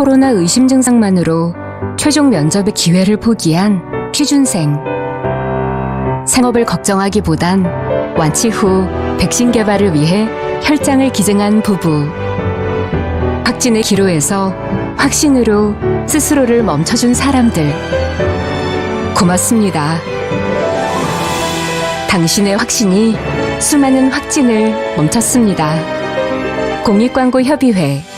코로나 의심 증상만으로 최종 면접의 기회를 포기한 취준생. 생업을 걱정하기보단 완치 후 백신 개발을 위해 혈장을 기증한 부부. 확진의 기로에서 확신으로 스스로를 멈춰준 사람들. 고맙습니다. 당신의 확신이 수많은 확진을 멈췄습니다. 공익광고협의회.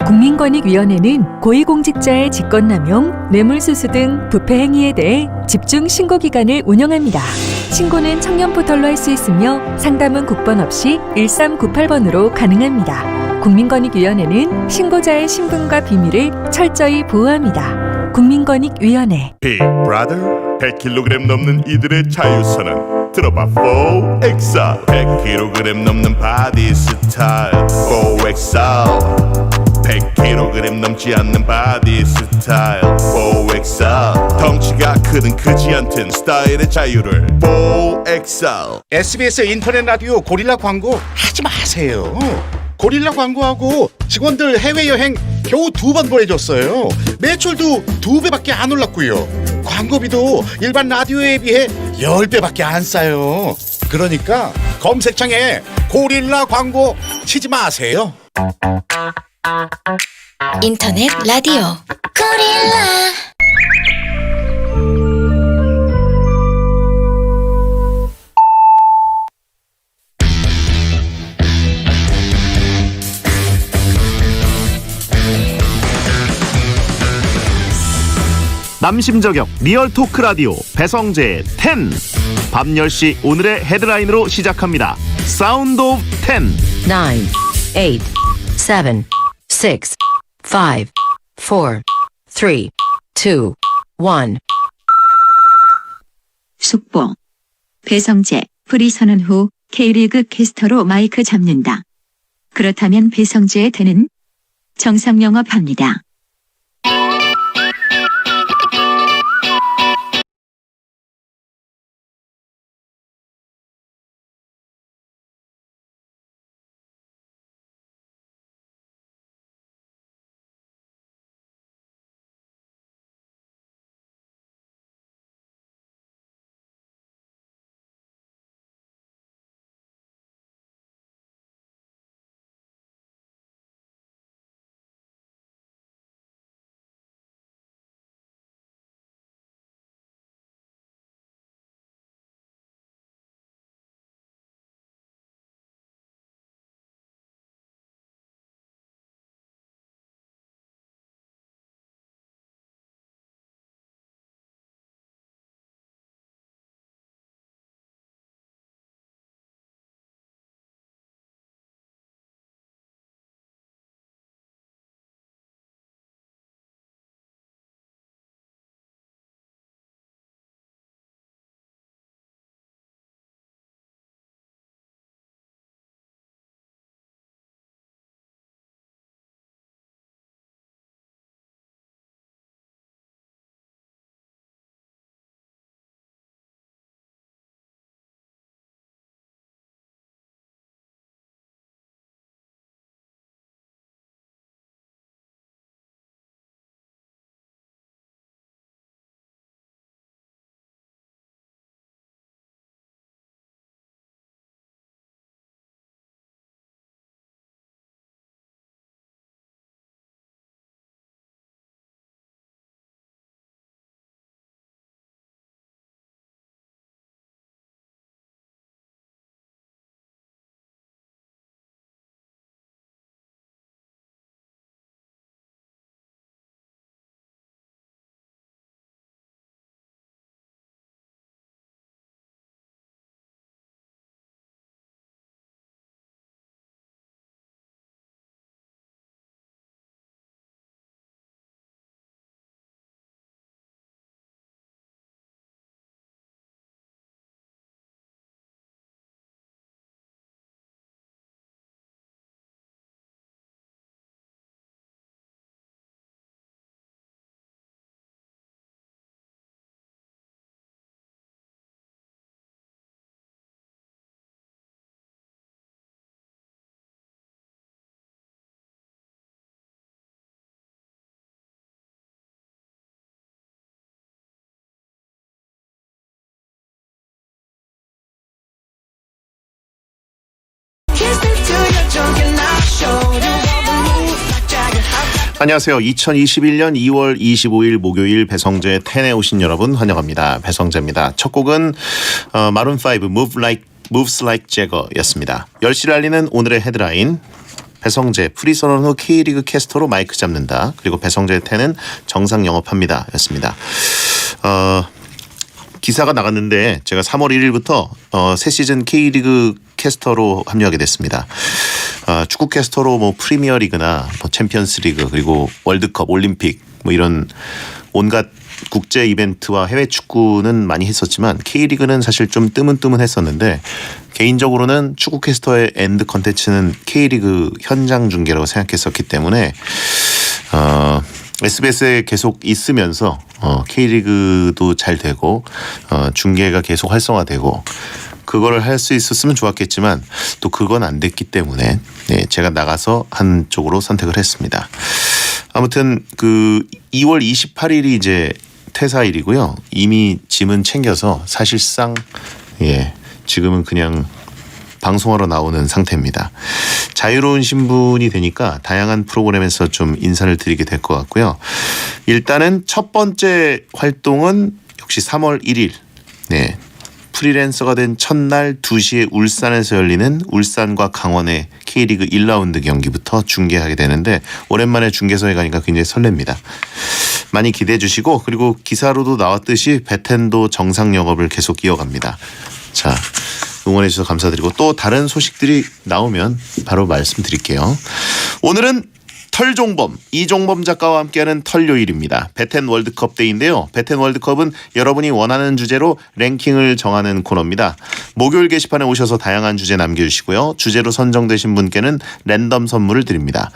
국민권익위원회는 고위공직자의 직권남용, 뇌물수수 등 부패 행위에 대해 집중 신고기관을 운영합니다. 신고는 청년포털로 할 수 있으며 상담은 국번 없이 1398번으로 가능합니다. 국민권익위원회는 신고자의 신분과 비밀을 철저히 보호합니다. 국민권익위원회. Big Brother 100kg 넘는 이들의 자유선언 들어봐 4XL 100kg 넘는 바디 스타일 4XL 100kg 넘지 않는 바디 스타일 4XL 덩치가 크든 크지 않든 스타일의 자유를 4XL. SBS 인터넷 라디오 고릴라 광고 하지 마세요. 고릴라 광고하고 직원들 해외여행 겨우 2번 보내줬어요. 매출도 2배밖에 안 올랐고요. 광고비도 일반 라디오에 비해 10배밖에 안 싸요. 그러니까 검색창에 고릴라 광고 치지 마세요. 인터넷 라디오 고릴라. 남심저격 리얼 토크 라디오 배성재의 10. 밤 10시 오늘의 헤드라인으로 시작합니다. 사운드 오브 10. 9, 8, 7, 6, 5, 4, 3, 2, 1. 속보. 배성재, 프리 선언 후 K리그 캐스터로 마이크 잡는다. 그렇다면 배성재의 대는 정상 영업합니다. 안녕하세요. 2021년 2월 25일 목요일 배성재 10에 오신 여러분 환영합니다. 배성재입니다. 첫 곡은 마룬5 Moves Like Jagger였습니다. 10시를 알리는 오늘의 헤드라인 배성재 프리선언 후 K리그 캐스터로 마이크 잡는다. 그리고 배성재 10은 정상 영업합니다. 였습니다. 기사가 나갔는데 제가 3월 1일부터 새 시즌 K리그 캐스터로 합류하게 됐습니다. 축구 캐스터로 뭐 프리미어리그나 뭐 챔피언스리그 그리고 월드컵, 올림픽 뭐 이런 온갖 국제 이벤트와 해외 축구는 많이 했었지만 K리그는 사실 좀 뜨문뜨문했었는데 개인적으로는 축구 캐스터의 엔드 컨텐츠는 K리그 현장 중계라고 생각했었기 때문에 SBS에 계속 있으면서 K리그도 잘 되고 중계가 계속 활성화되고 그거를 할 수 있었으면 좋았겠지만 또 그건 안 됐기 때문에 제가 나가서 한쪽으로 선택을 했습니다. 아무튼 그 2월 28일이 이제 퇴사일이고요. 이미 짐은 챙겨서 사실상 지금은 그냥 방송하러 나오는 상태입니다. 자유로운 신분이 되니까 다양한 프로그램에서 좀 인사를 드리게 될 것 같고요. 일단은 첫 번째 활동은 역시 3월 1일 프리랜서가 된 첫날 2시에 울산에서 열리는 울산과 강원의 K리그 1라운드 경기부터 중계하게 되는데 오랜만에 중계소에 가니까 굉장히 설렙니다. 많이 기대해 주시고 그리고 기사로도 나왔듯이 베텐도 정상 영업을 계속 이어갑니다. 자, 응원해 주셔서 감사드리고 또 다른 소식들이 나오면 바로 말씀드릴게요. 오늘은 털종범, 이종범 작가와 함께하는 털요일입니다. 베텐 월드컵 데이인데요. 베텐 월드컵은 여러분이 원하는 주제로 랭킹을 정하는 코너입니다. 목요일 게시판에 오셔서 다양한 주제 남겨주시고요. 주제로 선정되신 분께는 랜덤 선물을 드립니다.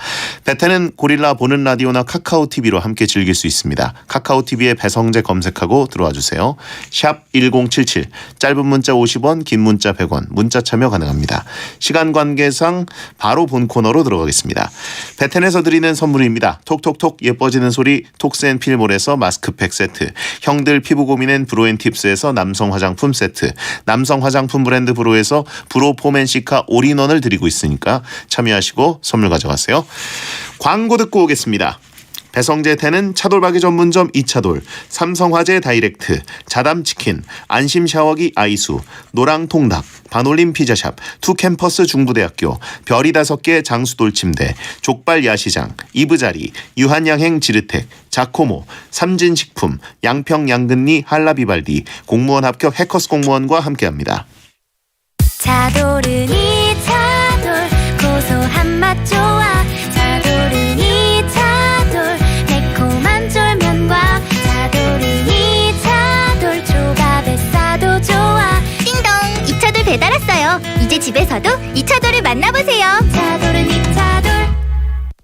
베텐은 고릴라 보는 라디오나 카카오TV로 함께 즐길 수 있습니다. 카카오TV에 배성재 검색하고 들어와 주세요. 샵 1077, 짧은 문자 50원, 긴 문자 100원, 문자 참여 가능합니다. 시간 관계상 바로 본 코너로 들어가겠습니다. 베텐에서 드리는 선물입니다. 톡톡톡 예뻐지는 소리 톡스앤필몰에서 마스크팩 세트, 형들 피부 고민엔 브로앤팁스에서 남성 화장품 세트, 남성 화장품 브랜드 브로에서 브로 포맨시카 올인원을 드리고 있으니까 참여하시고 선물 가져가세요. 광고 듣고 오겠습니다. 배성재 10은 차돌박이 전문점 이차돌, 삼성화재 다이렉트, 자담치킨, 안심샤워기 아이수, 노랑통닭, 반올림 피자샵, 투캠퍼스 중부대학교, 별이 5개 장수돌침대, 족발 야시장, 이브자리, 유한양행 지르텍, 자코모, 삼진식품, 양평양근리 한라비발디, 공무원 합격 해커스 공무원과 함께합니다. 차돌은 이차돌 고소한 맛 좋아. 차돌은 이차돌 매콤한 쫄면과 차돌은 이차돌 조밥에 싸도 좋아. 띵동, 이차돌 배달 왔어요. 이제 집에서도 이차돌을 만나보세요. 차돌은 이차돌.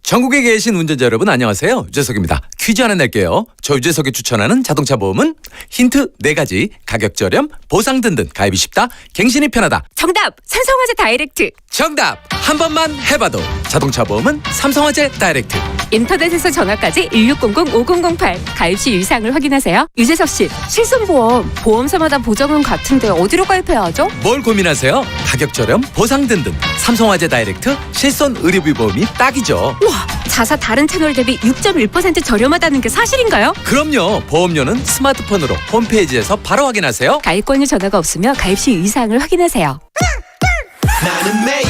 전국에 계신 운전자 여러분 안녕하세요. 유재석입니다. 퀴즈 하나 낼게요. 저 유재석이 추천하는 자동차 보험은 힌트 4가지. 가격 저렴, 보상 든든, 가입이 쉽다, 갱신이 편하다. 정답! 삼성화재 다이렉트. 정답! 한 번만 해봐도 자동차 보험은 삼성화재 다이렉트. 인터넷에서 전화까지 1600-5008. 가입 시 유의사항을 확인하세요. 유재석 씨, 실손보험 보험사마다 보장은 같은데 어디로 가입해야 하죠? 뭘 고민하세요? 가격 저렴, 보상 든든, 삼성화재 다이렉트 실손 의료비 보험이 딱이죠. 와, 자사 다른 채널 대비 6.1% 저렴하다는 게 사실인가요? 그럼요. 보험료는 스마트폰으로 홈페이지에서 바로 확인하세요. 가입권유 전화가 없으며 가입 시 유의사항을 확인하세요. 나는 매일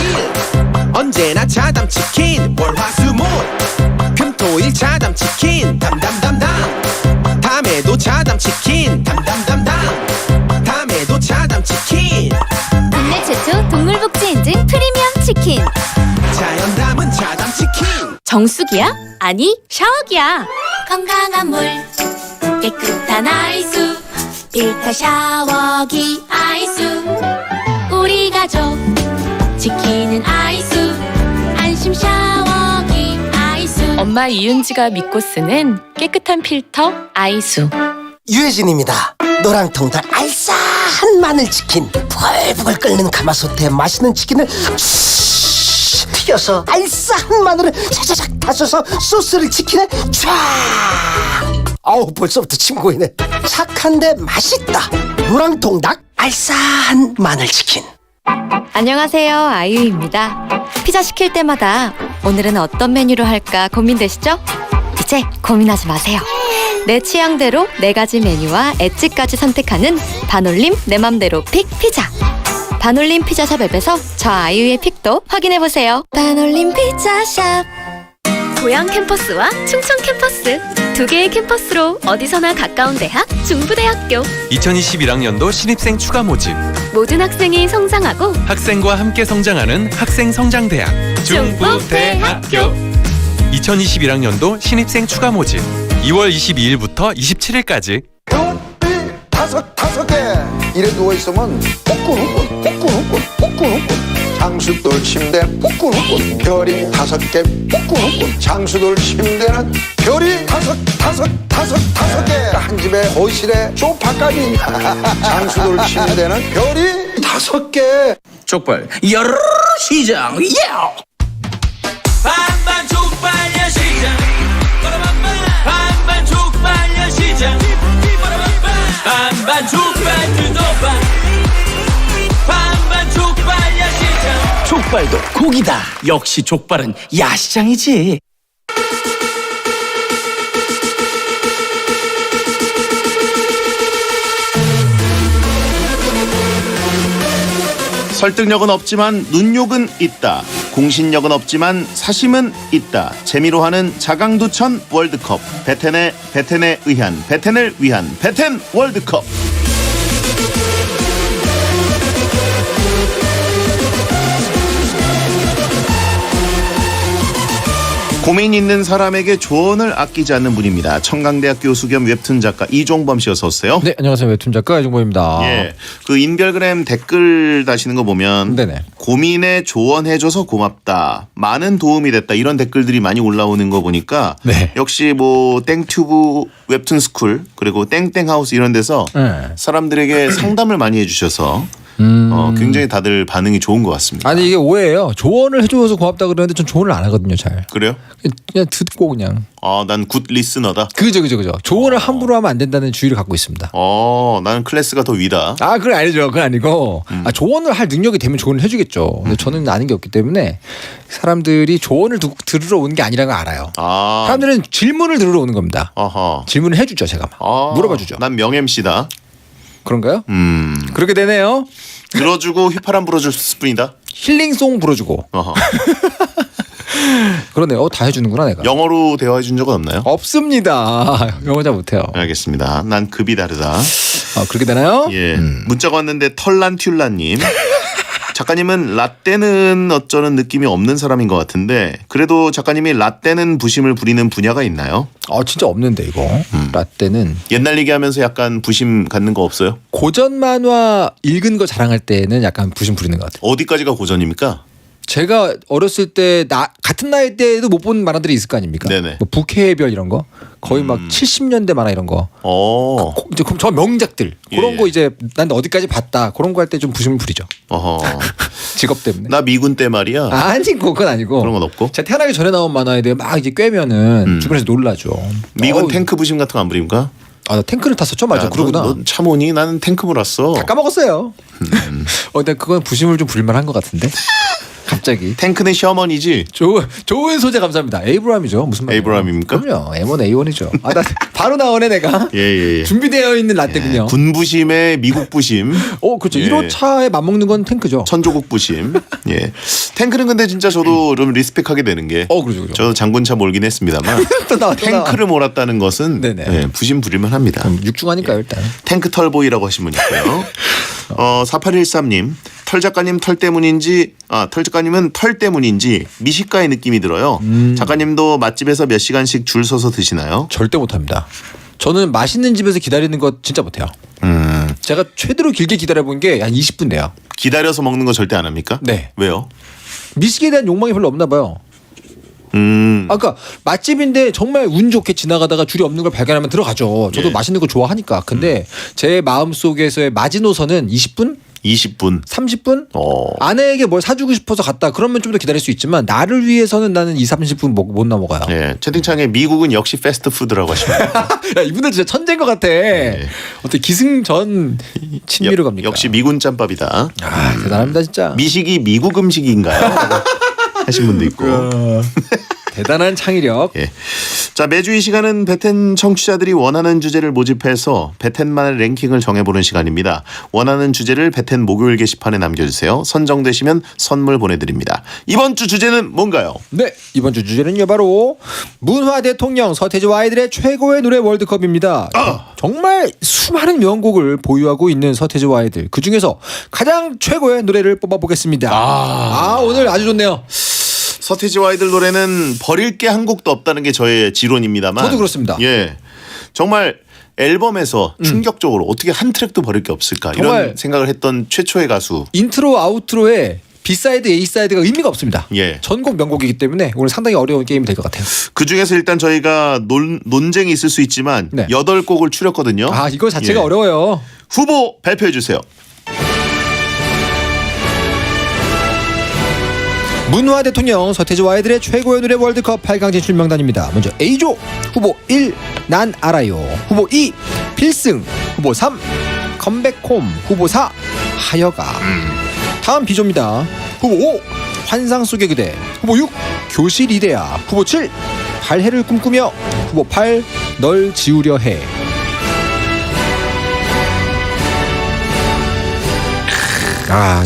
언제나 자담치킨 월화수목 금토일 자담치킨 담담담담 밤에도 자담치킨 담담담담 밤에도 자담치킨 국내 최초 동물복지 인증 프리미엄 치킨. 자연 담은 자담치킨 정수기야? 아니, 샤워기야. 건강한 물, 깨끗한 아이수, 필터 샤워기 아이수. 우리 가족 지키는 아이수, 안심 샤워기 아이수. 엄마 이은지가 믿고 쓰는 깨끗한 필터 아이수. 유혜진입니다. 노랑통닭 알싸한 마늘치킨, 부글부글 끓는 가마솥에 맛있는 치킨을 튀겨서 알싸한 마늘을 차차작 다져서 소스를 치킨에 쫙. 아우, 벌써부터 침 고이네. 착한데 맛있다. 노랑통닭 알싸한 마늘치킨. 안녕하세요, 아이유입니다. 피자 시킬 때마다 오늘은 어떤 메뉴로 할까 고민되시죠? 이제 고민하지 마세요. 내 취향대로 4가지 메뉴와 엣지까지 선택하는 반올림 내 맘대로 픽 피자. 반올림 피자샵 앱에서 저 아이유의 픽도 확인해보세요. 반올림 피자샵. 고양 캠퍼스와 충청 캠퍼스 2개의 캠퍼스로 어디서나 가까운 대학 중부대학교. 2021학년도 신입생 추가 모집. 모든 학생이 성장하고 학생과 함께 성장하는 학생성장대학 중부대학교. 2021학년도 신입생 추가 모집 2월 22일부터 27일까지. 다섯 개 이래 누워있으면 후끈후끈 장수돌 침대 후끈후끈 별이 5개 후끈후끈 장수돌 침대는 별이 다섯 개 한 집에 거실에 소파까지 장수돌 침대는 별이 5개. 족발 여러 시장 반반 족발려 시장 반반 족발려 시장 반반 족발 뜯어봐 반반 족발려 시장. 족발도 고기다. 역시 족발은 야시장이지. 설득력은 없지만 눈욕은 있다. 공신력은 없지만 사심은 있다. 재미로 하는 자강두천 월드컵. 베텐에 의한 베텐을 위한 베텐 월드컵. 고민 있는 사람에게 조언을 아끼지 않는 분입니다. 청강대학 교수 겸 웹툰 작가 이종범 씨 어서 오세요. 네, 안녕하세요. 웹툰 작가 이종범입니다. 예, 그 인별그램 댓글 다시는 거 보면 네네. 고민에 조언해줘서 고맙다. 많은 도움이 됐다. 이런 댓글들이 많이 올라오는 거 보니까 네. 역시 뭐 땡튜브 웹툰 스쿨 그리고 땡땡하우스 이런 데서 네. 사람들에게 상담을 많이 해주셔서 굉장히 다들 반응이 좋은 것 같습니다. 아니 이게 오해예요. 조언을 해줘서 고맙다 그러는데 전 조언을 안 하거든요. 잘. 그래요? 그냥 듣고 그냥. 난 굿 리스너다. 그죠. 조언을 함부로 하면 안 된다는 주의를 갖고 있습니다. 나는 클래스가 더 위다. 그건 아니죠. 그건 아니고 조언을 할 능력이 되면 조언을 해주겠죠. 근데 저는 아는 게 없기 때문에 사람들이 조언을 들으러 오는 게 아니라는 걸 알아요. 사람들은 질문을 들으러 오는 겁니다. 질문을 해주죠. 제가 물어봐주죠. 난 명 MC다. 그런가요? 그렇게 되네요. 들어주고 휘파람 불어줬을 뿐이다. 힐링송 불어주고. 그러네요. 다 해주는구나 내가. 영어로 대화해 준 적은 없나요? 없습니다. 영어 잘 못해요. 알겠습니다. 난 급이 다르다. 그렇게 되나요? 예. 문자가 왔는데 털란튤라님. 작가님은 라떼는 어쩌는 느낌이 없는 사람인 것 같은데 그래도 작가님이 라떼는 부심을 부리는 분야가 있나요? 진짜 없는데 이거. 라떼는 옛날 얘기하면서 약간 부심 갖는 거 없어요? 고전 만화 읽은 거 자랑할 때는 약간 부심 부리는 것 같아요. 어디까지가 고전입니까? 제가 어렸을 때 같은 나이 때도 못 본 만화들이 있을 거 아닙니까? 네네. 뭐 부캐의 별 이런 거 거의 막 70년대 만화 이런 거. 이제 그럼 저 명작들 그런 거 이제 난 어디까지 봤다 그런 거 할 때 좀 부심을 부리죠. 직업 때문에. 나 미군 때 말이야. 아니고 그건 아니고. 그런 건 없고. 제가 태어나기 전에 나온 만화에 대해 막 이제 꿰면은 주변에서 놀라죠. 미군 탱크 부심 같은 거 안 부립니까? 나 탱크를 탔었죠. 맞아. 그러구나. 너 참오니? 나는 탱크 몰았어. 다 까먹었어요. 근데 그건 부심을 좀 부릴만한 것 같은데. 갑자기. 탱크는 셔먼이지. 좋은 소재 감사합니다. 에이브람이죠. 무슨 말이에요? 에이브람입니까? 그럼요. M1 A1이죠. 나 바로 나오네 내가. 예. 준비되어 있는 라떼군요. 군부심의 미국 부심. 그렇죠. 1호차에 맞먹는 건 탱크죠. 천조국 부심. 예. 탱크는 근데 진짜 저도 좀 리스펙하게 되는 게. 그렇죠. 저도 장군차 몰긴 했습니다만. 탱크를 몰았다는 것은 부심 부릴만 합니다. 육중하니까요 일단. 탱크 털보이라고 하신 분 있고요. 4813님. 털 작가님 털 때문인지 털 작가님은 털 때문인지 미식가의 느낌이 들어요. 작가님도 맛집에서 몇 시간씩 줄 서서 드시나요? 절대 못합니다. 저는 맛있는 집에서 기다리는 거 진짜 못해요. 제가 최대로 길게 기다려본 게 한 20분 돼요. 기다려서 먹는 거 절대 안 합니까? 네. 왜요? 미식에 대한 욕망이 별로 없나 봐요. 그러니까 맛집인데 정말 운 좋게 지나가다가 줄이 없는 걸 발견하면 들어가죠. 저도 맛있는 거 좋아하니까. 근데 제 마음속에서의 마지노선은 20분? 20분, 30분? 아내에게 뭘 사주고 싶어서 갔다. 그러면 좀 더 기다릴 수 있지만 나를 위해서는 나는 20-30분 못 넘어가요. 예, 채팅창에 미국은 역시 패스트푸드라고 하십니다. 야, 이분들 진짜 천재인 것 같아. 어떻게 기승전 친미로 갑니까? 역시 미군 짬밥이다. 대단합니다 진짜. 미식이 미국 음식인가요? 하신 분도 있고. 대단한 창의력. 예. 자, 매주 이 시간은 베텐 청취자들이 원하는 주제를 모집해서 베텐만의 랭킹을 정해보는 시간입니다. 원하는 주제를 베텐 목요일 게시판에 남겨주세요. 선정되시면 선물 보내드립니다. 이번 주 주제는 뭔가요? 네, 이번 주 주제는요 바로 문화 대통령 서태지와 아이들의 최고의 노래 월드컵입니다. 정말 수많은 명곡을 보유하고 있는 서태지와 아이들, 그 중에서 가장 최고의 노래를 뽑아보겠습니다. 오늘 아주 좋네요. 서태지와 아이들 노래는 버릴 게 한 곡도 없다는 게 저의 지론입니다만, 저도 그렇습니다. 예, 정말 앨범에서 충격적으로 어떻게 한 트랙도 버릴 게 없을까 이런 생각을 했던 최초의 가수. 인트로 아우트로에 B사이드 A사이드가 의미가 없습니다. 예. 전곡 명곡이기 때문에 오늘 상당히 어려운 게임이 될 것 같아요. 그중에서 일단 저희가 논쟁이 있을 수 있지만 8곡을 추렸거든요. 이거 자체가 어려워요. 후보 발표해 주세요. 문화 대통령 서태지와 아이들의 최고의 노래 월드컵 8강 진출 명단입니다. 먼저 A조 후보 1 난 알아요, 후보 2 필승, 후보 3 컴백홈, 후보 4 하여가. 다음 B조입니다. 후보 5 환상 속의 그대, 후보 6 교실 이대야, 후보 7 발해를 꿈꾸며, 후보 8 널 지우려 해.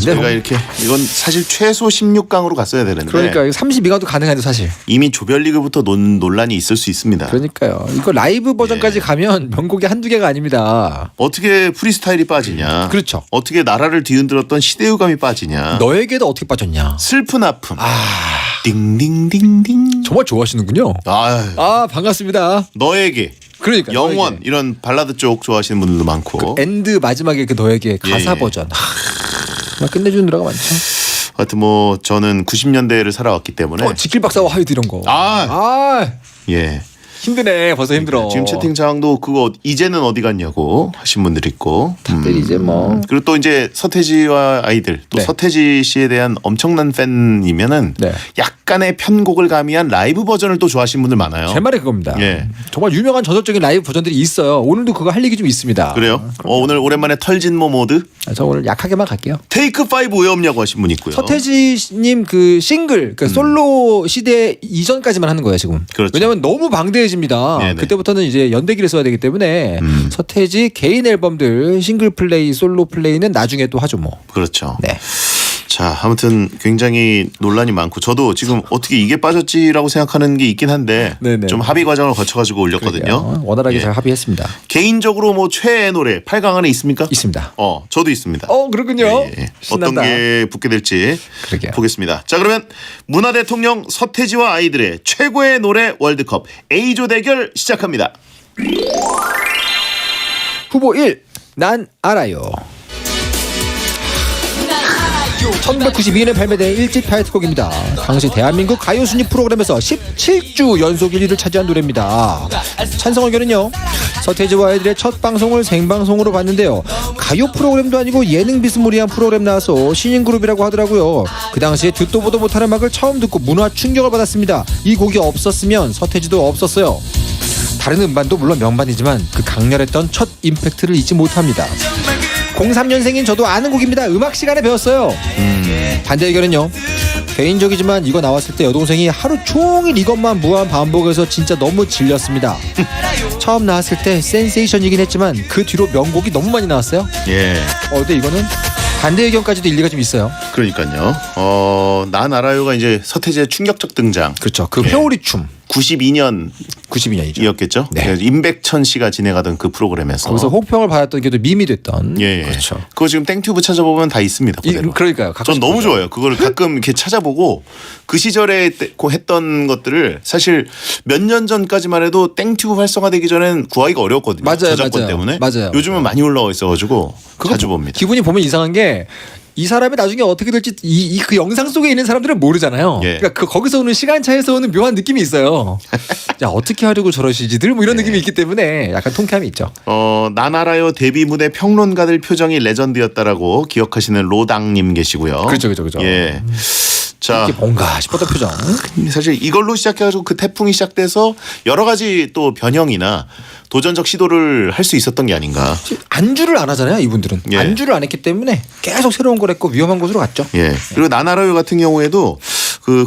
저희가 이렇게 이건 사실 최소 16강으로 갔어야 되는데. 그러니까 32강도 가능해도 사실 이미 조별리그부터 논란이 있을 수 있습니다. 그러니까요. 이거 라이브 버전까지 가면 명곡이 한두 개가 아닙니다. 어떻게 프리스타일이 빠지냐. 그렇죠. 어떻게 나라를 뒤흔들었던 시대유감이 빠지냐. 너에게도 어떻게 빠졌냐. 슬픈 아픔. 띵띵띵띵. 정말 좋아하시는군요. 반갑습니다. 너에게. 그러니까 영원 너에게. 이런 발라드 쪽 좋아하시는 분들도 많고. 그 엔드 마지막에 그 너에게 가사 버전. 끝내주는 노래가 많죠. 하여튼 뭐 저는 90년대를 살아왔기 때문에 지킬 박사와 하이드 이런 거. 예. 힘드네. 벌써 힘들어. 지금 채팅창도 그거 이제는 어디 갔냐고 하신 분들 있고. 다들 이제 뭐. 그리고 또 이제 서태지와 아이들, 또 서태지 씨에 대한 엄청난 팬이면은 약간의 편곡을 가미한 라이브 버전을 또 좋아하시는 분들 많아요. 제 말이 그겁니다. 예. 정말 유명한 저절적인 라이브 버전들이 있어요. 오늘도 그거 할 얘기 좀 있습니다. 그래요? 오늘 오랜만에 털진모 모드. 저 오늘 약하게만 갈게요. 테이크 5 왜 없냐고 하신 분 있고요. 서태지님 그 싱글, 그 솔로 시대 이전까지만 하는 거예요 지금. 그렇죠. 왜냐하면 너무 방대해집니다. 그때부터는 이제 연대기를 써야 되기 때문에 서태지 개인 앨범들 싱글 플레이, 솔로 플레이는 나중에 또 하죠 뭐. 그렇죠. 네. 자, 아무튼 굉장히 논란이 많고 저도 지금 어떻게 이게 빠졌지라고 생각하는 게 있긴 한데 좀 합의 과정을 거쳐가지고 올렸거든요. 그러게요. 원활하게 잘 합의했습니다. 개인적으로 뭐 최애 노래 8강 안에 있습니까? 있습니다. 저도 있습니다. 그렇군요. 어떤 게 붙게 될지 보겠습니다. 자, 그러면 문화 대통령 서태지와 아이들의 최고의 노래 월드컵 A조 대결 시작합니다. 후보 1 난 알아요. 1992년에 발매된 1집 타이틀곡입니다. 당시 대한민국 가요순위 프로그램에서 17주 연속 1위를 차지한 노래입니다. 찬성 의견은요. 서태지와 아이들의 첫 방송을 생방송으로 봤는데요. 가요 프로그램도 아니고 예능 비스무리한 프로그램 나와서 신인 그룹이라고 하더라고요. 그 당시에 듣도 보도 못하는 음악을 처음 듣고 문화 충격을 받았습니다. 이 곡이 없었으면 서태지도 없었어요. 다른 음반도 물론 명반이지만 그 강렬했던 첫 임팩트를 잊지 못합니다. 03년생인 저도 아는 곡입니다. 음악 시간에 배웠어요. 반대 의견은요. 개인적이지만 이거 나왔을 때 여동생이 하루 종일 이것만 무한 반복해서 진짜 너무 질렸습니다. 처음 나왔을 때 센세이션이긴 했지만 그 뒤로 명곡이 너무 많이 나왔어요. 근데 이거는 반대 의견까지도 일리가 좀 있어요. 그러니까요. 난 알아요가 이제 서태지의 충격적 등장. 그렇죠. 그 회오리 춤. 92년이었겠죠. 임백천 씨가 진행하던 그 프로그램에서 거기서 호평을 받았던 게 또 밈이 됐던. 그렇죠. 그거 지금 땡튜브 찾아보면 다 있습니다. 그러니까요. 전 너무 좋아요. 그걸 가끔 이렇게 찾아보고 그 시절에 했던 것들을 사실 몇 년 전까지만 해도 땡튜브 활성화되기 전엔 구하기가 어려웠거든요. 저작권 때문에. 요즘은 많이 올라와 있어가지고 자주 봅니다. 기분이 보면 이상한 게 이 사람이 나중에 어떻게 될지 그 영상 속에 있는 사람들은 모르잖아요. 그러니까 거기서 오는 시간차에서 오는 묘한 느낌이 있어요. 야, 어떻게 하려고 저러시지들 뭐 이런 느낌이 있기 때문에 약간 통쾌함이 있죠. 난 알아요 데뷔 무대 평론가들 표정이 레전드였다라고 기억하시는 로당님 계시고요. 그렇죠. 예. 자, 이게 뭔가 싶었던 표정. 사실 이걸로 시작해가지고 그 태풍이 시작돼서 여러 가지 또 변형이나 도전적 시도를 할 수 있었던 게 아닌가. 안주를 안 하잖아요, 이분들은. 예. 안주를 안 했기 때문에 계속 새로운 걸 했고 위험한 곳으로 갔죠. 예. 그리고 나나라요 같은 경우에도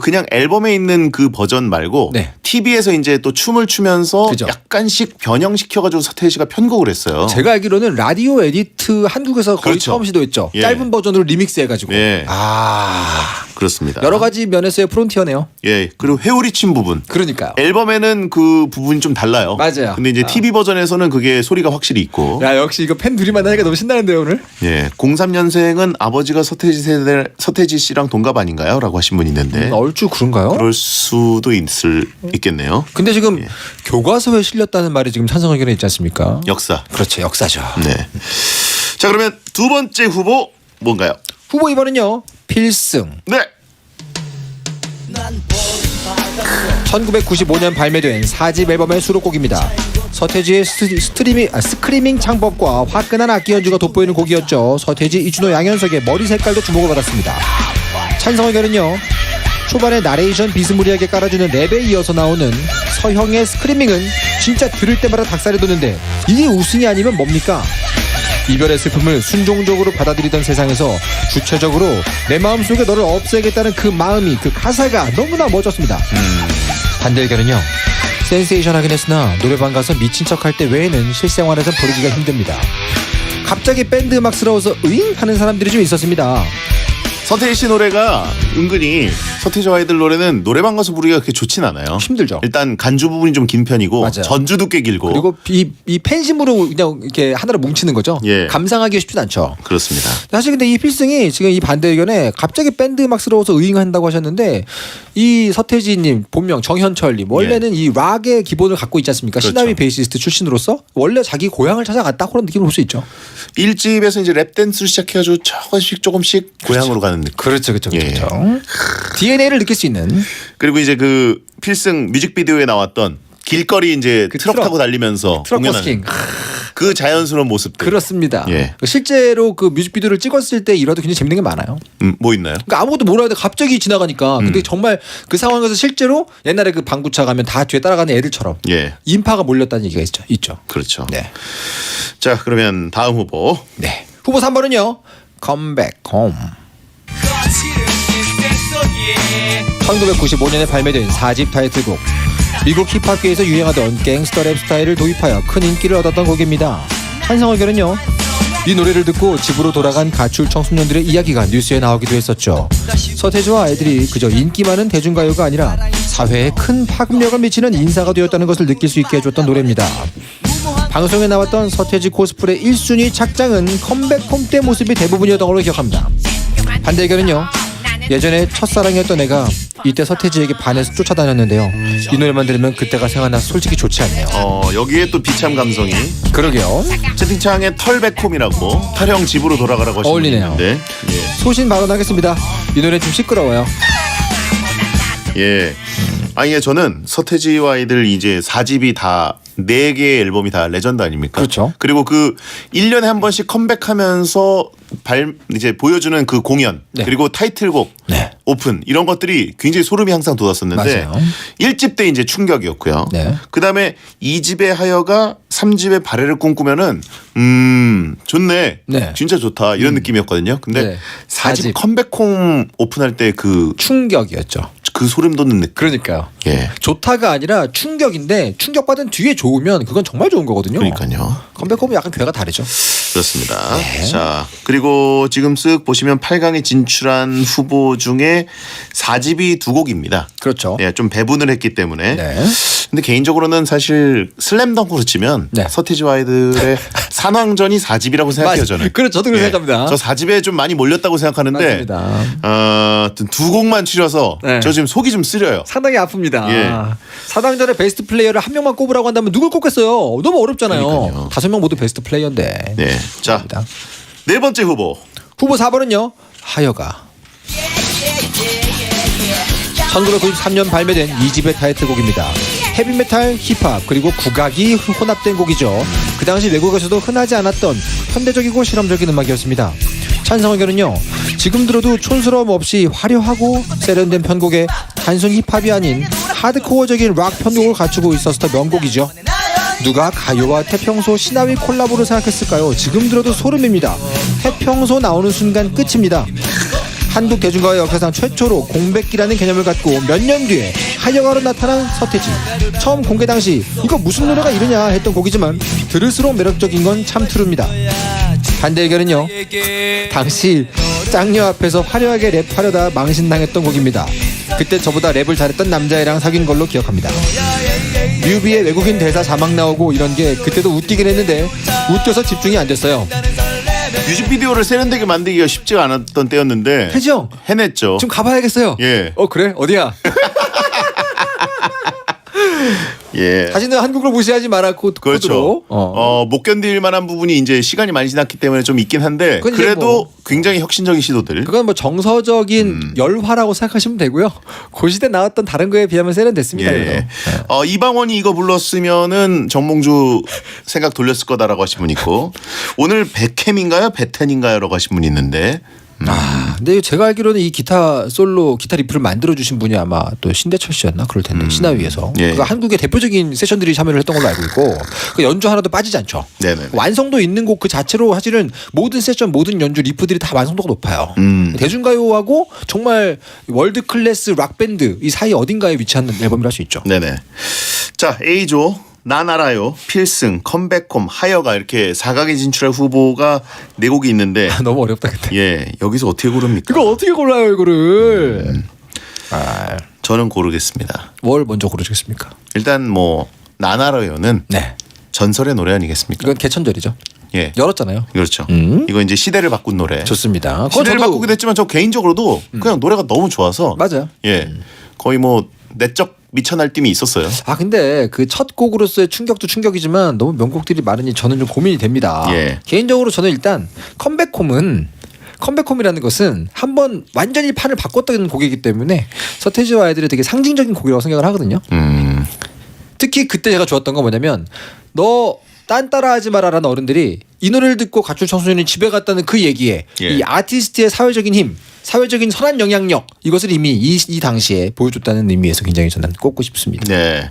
그냥 앨범에 있는 그 버전 말고 네. TV에서 이제 또 춤을 추면서 그죠. 약간씩 변형시켜가지고 서태지 씨가 편곡을 했어요. 제가 알기로는 라디오 에디트 한국에서 거의 그렇죠. 처음 시도했죠. 예. 짧은 버전으로 리믹스 해가지고. 예. 아, 그렇습니다. 여러 가지 면에서의 프론티어네요. 예. 그리고 회오리 침 부분. 그러니까요. 앨범에는 그 부분이 좀 달라요. 맞아요. 근데 이제 TV 버전에서는 그게 소리가 확실히 있고. 야, 역시 이거 팬 둘이 만나니까 너무 신나는데요, 오늘. 예. 03년생은 아버지가 서태지 씨랑 동갑 아닌가요? 라고 하신 분이 있는데. 얼추 그런가요? 그럴 수도 있겠네요. 근데 지금 교과서에 실렸다는 말이 지금 찬성 의견에 있지 않습니까? 역사. 그렇죠. 역사죠. 네. 자, 그러면 두 번째 후보 뭔가요? 후보 2번은요. 필승. 네. 1995년 발매된 4집 앨범의 수록곡입니다. 서태지의 스크리밍 창법과 화끈한 악기 연주가 돋보이는 곡이었죠. 서태지, 이준호, 양현석의 머리 색깔도 주목을 받았습니다. 찬성 의견은요. 초반에 나레이션 비스무리하게 깔아주는 랩에 이어서 나오는 서형의 스크리밍은 진짜 들을 때마다 닭살이 돋는데 이게 우승이 아니면 뭡니까? 이별의 슬픔을 순종적으로 받아들이던 세상에서 주체적으로 내 마음속에 너를 없애겠다는 그 마음이, 그 가사가 너무나 멋졌습니다. 반대 의견은요. 센세이션하긴 했으나 노래방 가서 미친 척할 때 외에는 실생활에서 부르기가 힘듭니다. 갑자기 밴드 음악스러워서 으잉 하는 사람들이 좀 있었습니다. 서태지 씨 노래가 은근히 서태지 아이들 노래는 노래방 가서 부르기가 그렇게 좋진 않아요. 힘들죠. 일단 간주 부분이 좀 긴 편이고 맞아요. 전주도 꽤 길고. 그리고 이 팬심으로 그냥 이렇게 하나로 뭉치는 거죠. 예. 감상하기가 쉽진 않죠. 그렇습니다. 사실 근데 이 필승이 지금 이 반대 의견에 갑자기 밴드 음악스러워서 의잉한다고 하셨는데 이 서태지님 본명 정현철님 원래는 이 락의 기본을 갖고 있지 않습니까? 그렇죠. 시나위 베이시스트 출신으로서 원래 자기 고향을 찾아갔다 그런 느낌을 볼 수 있죠. 1집에서 이제 랩 댄스를 시작해가지고 조금씩 고향으로 가는 느낌. 그렇죠. 예. DNA를 느낄 수 있는. 그리고 이제 그 필승 뮤직비디오에 나왔던 길거리 이제 트럭 타고 달리면서 트럭 공연하는 버스킹. 그 자연스러운 모습들. 그렇습니다. 예. 실제로 그 뮤직비디오를 찍었을 때 일화도 굉장히 재밌는 게 많아요. 뭐 있나요? 그러니까 아무것도 몰라야 갑자기 지나가니까. 근데 정말 그 상황에서 실제로 옛날에 그 방구차 가면 다 뒤에 따라가는 애들처럼 예. 인파가 몰렸다는 얘기가 있죠. 그렇죠. 네. 자, 그러면 다음 후보. 네. 후보 3번은요. 컴백 홈. 1995년에 발매된 4집 타이틀곡. 미국 힙합계에서 유행하던 갱스터 랩 스타일을 도입하여 큰 인기를 얻었던 곡입니다. 찬성 의견은요. 이 노래를 듣고 집으로 돌아간 가출 청소년들의 이야기가 뉴스에 나오기도 했었죠. 서태지와 아이들이 그저 인기 많은 대중가요가 아니라 사회에 큰 파급력을 미치는 인사가 되었다는 것을 느낄 수 있게 해줬던 노래입니다. 방송에 나왔던 서태지 코스프레 1순위 착장은 컴백홈 때 모습이 대부분이었던 걸로 기억합니다. 반대 의견은요. 예전에 첫사랑이었던 애가 이때 서태지에게 반해서 쫓아다녔는데요. 이 노래만 들으면 그때가 생각나서 솔직히 좋지 않네요. 여기에 또 비참 감성이. 그러게요. 채팅창에 털백홈이라고 털형 집으로 돌아가라고 하시는 어울리네요. 분인데. 예. 소신 발언하겠습니다. 이 노래 좀 시끄러워요. 예. 아니, 저는 서태지와 아이들 이제 4집이 다 4개의 앨범이 다 레전드 아닙니까? 그렇죠. 그리고 그 1년에 한 번씩 컴백하면서 이제 보여주는 그 공연 네. 그리고 타이틀곡 네. 오픈 이런 것들이 굉장히 소름이 항상 돋았었는데 맞아요. 1집 때 이제 충격이었고요. 네. 그다음에 2집의 하여가 3집의 발해를 꿈꾸면은 좋네. 네. 진짜 좋다. 이런 느낌이었거든요. 근데 네. 4집 컴백홈 오픈할 때 그 충격이었죠. 그 소름 돋는 느낌. 그러니까요. 예. 좋다가 아니라 충격인데 충격받은 뒤에 좋으면 그건 정말 좋은 거거든요. 그러니까요. 컴백홈은 약간 괴가 다르죠. 그렇습니다. 네. 자, 그리고 지금 쓱 보시면 8강에 진출한 후보 중에 4집이 2곡입니다. 그렇죠. 예, 좀 배분을 했기 때문에. 네. 근데 개인적으로는 사실 슬램덩크로 치면 네. 서태지와 아이들의 산왕전이 4집이라고 생각해요, 저는. 그렇죠. 저도 그렇게 생각합니다. 저 4집에 좀 많이 몰렸다고 생각하는데 맞습니다. 2곡만 추려서 네. 저 지금 속이 좀 쓰려요. 상당히 아픕니다. 예. 사당전에 베스트 플레이어를 한 명만 꼽으라고 한다면 누굴 꼽겠어요? 너무 어렵잖아요. 그러니까요. 5명 모두 베스트 플레이어인데. 네. 자, 네 번째 후보. 후보 4번은요. 하여가. 1993년 발매된 2집의 타이틀곡입니다. 헤비메탈, 힙합 그리고 국악이 혼합된 곡이죠. 그 당시 외국에서도 흔하지 않았던 현대적이고 실험적인 음악이었습니다. 찬성 의견은요. 지금 들어도 촌스러움 없이 화려하고 세련된 편곡에 단순 힙합이 아닌 하드코어적인 락 편곡을 갖추고 있어서 더 명곡이죠. 누가 가요와 태평소 신화위 콜라보를 생각했을까요? 지금 들어도 소름입니다. 태평소 나오는 순간 끝입니다. 한국 대중가요 역사상 최초로 공백기라는 개념을 갖고 몇 년 뒤에 하여가로 나타난 서태지. 처음 공개 당시 이거 무슨 노래가 이러냐 했던 곡이지만 들을수록 매력적인 건 참 트루입니다. 반대 의견은요. 당시 짱녀 앞에서 화려하게 랩하려다 망신당했던 곡입니다. 그때 저보다 랩을 잘했던 남자애랑 사귄 걸로 기억합니다. 뮤비에 외국인 대사 자막 나오고 이런 게 그때도 웃기긴 했는데 웃겨서 집중이 안 됐어요. 뮤직비디오를 세련되게 만들기가 쉽지가 않았던 때였는데 해죠? 해냈죠. 좀 가봐야겠어요. 예. 그래? 어디야? 예. 다시는 한국을 무시하지 말았고 그렇죠. 못 견딜 만한 부분이 이제 시간이 많이 지났기 때문에 좀 있긴 한데 그래도 굉장히 혁신적인 시도들. 그건 뭐 정서적인 열화라고 생각하시면 되고요. 그 시대 나왔던 다른 거에 비하면 세련됐습니다. 예. 이방원이 이거 불렀으면은 정몽주 생각 돌렸을 거다라고 하신 분 있고 오늘 백캠인가요? 베텐인가요?라고 하신 분이 있는데. 근데 제가 알기로는 이 기타 솔로 기타 리프를 만들어 주신 분이 아마 또 신대철 씨였나 그럴 텐데 신화위에서 예. 한국의 대표적인 세션들이 참여를 했던 걸로 알고 있고 그 연주 하나도 빠지지 않죠. 네네. 완성도 있는 곡 그 자체로 사실은 모든 세션 모든 연주 리프들이 다 완성도가 높아요. 대중가요하고 정말 월드 클래스 락 밴드 이 사이 어딘가에 위치한 앨범이라 할 수 있죠. 네네. 자 A조. 난 알아요, 필승, 컴백홈, 하여가 이렇게 4강에 진출할 후보가 4곡이 있는데 너무 어렵다 근데. 예, 여기서 어떻게 고릅니까? 이거 어떻게 골라요 이거를? 저는 고르겠습니다. 뭘 먼저 고르시겠습니까? 일단 뭐 난 알아요는 네. 전설의 노래 아니겠습니까? 이건 개천절이죠. 예, 열었잖아요. 그렇죠. 이거 이제 시대를 바꾼 노래. 좋습니다. 시대를 바꾸기도 했지만 저 개인적으로도 그냥 노래가 너무 좋아서 맞아요. 예, 거의 뭐 내적 미쳐 날뛰미 있었어요. 근데 그 첫 곡으로서의 충격도 충격이지만 너무 명곡들이 많으니 저는 좀 고민이 됩니다. 예. 개인적으로 저는 일단 컴백홈이라는 것은 한번 완전히 판을 바꿨던 곡이기 때문에 서태지와 아이들의 되게 상징적인 곡이라고 생각을 하거든요. 특히 그때 제가 좋았던 건 뭐냐면 너 딴 따라하지 마라라는 어른들이 이 노래를 듣고 가출 청소년이 집에 갔다는 그 얘기에 이 아티스트의 사회적인 힘, 사회적인 선한 영향력 이것을 이미 이 당시에 보여줬다는 의미에서 굉장히 저는 꼽고 싶습니다. 네.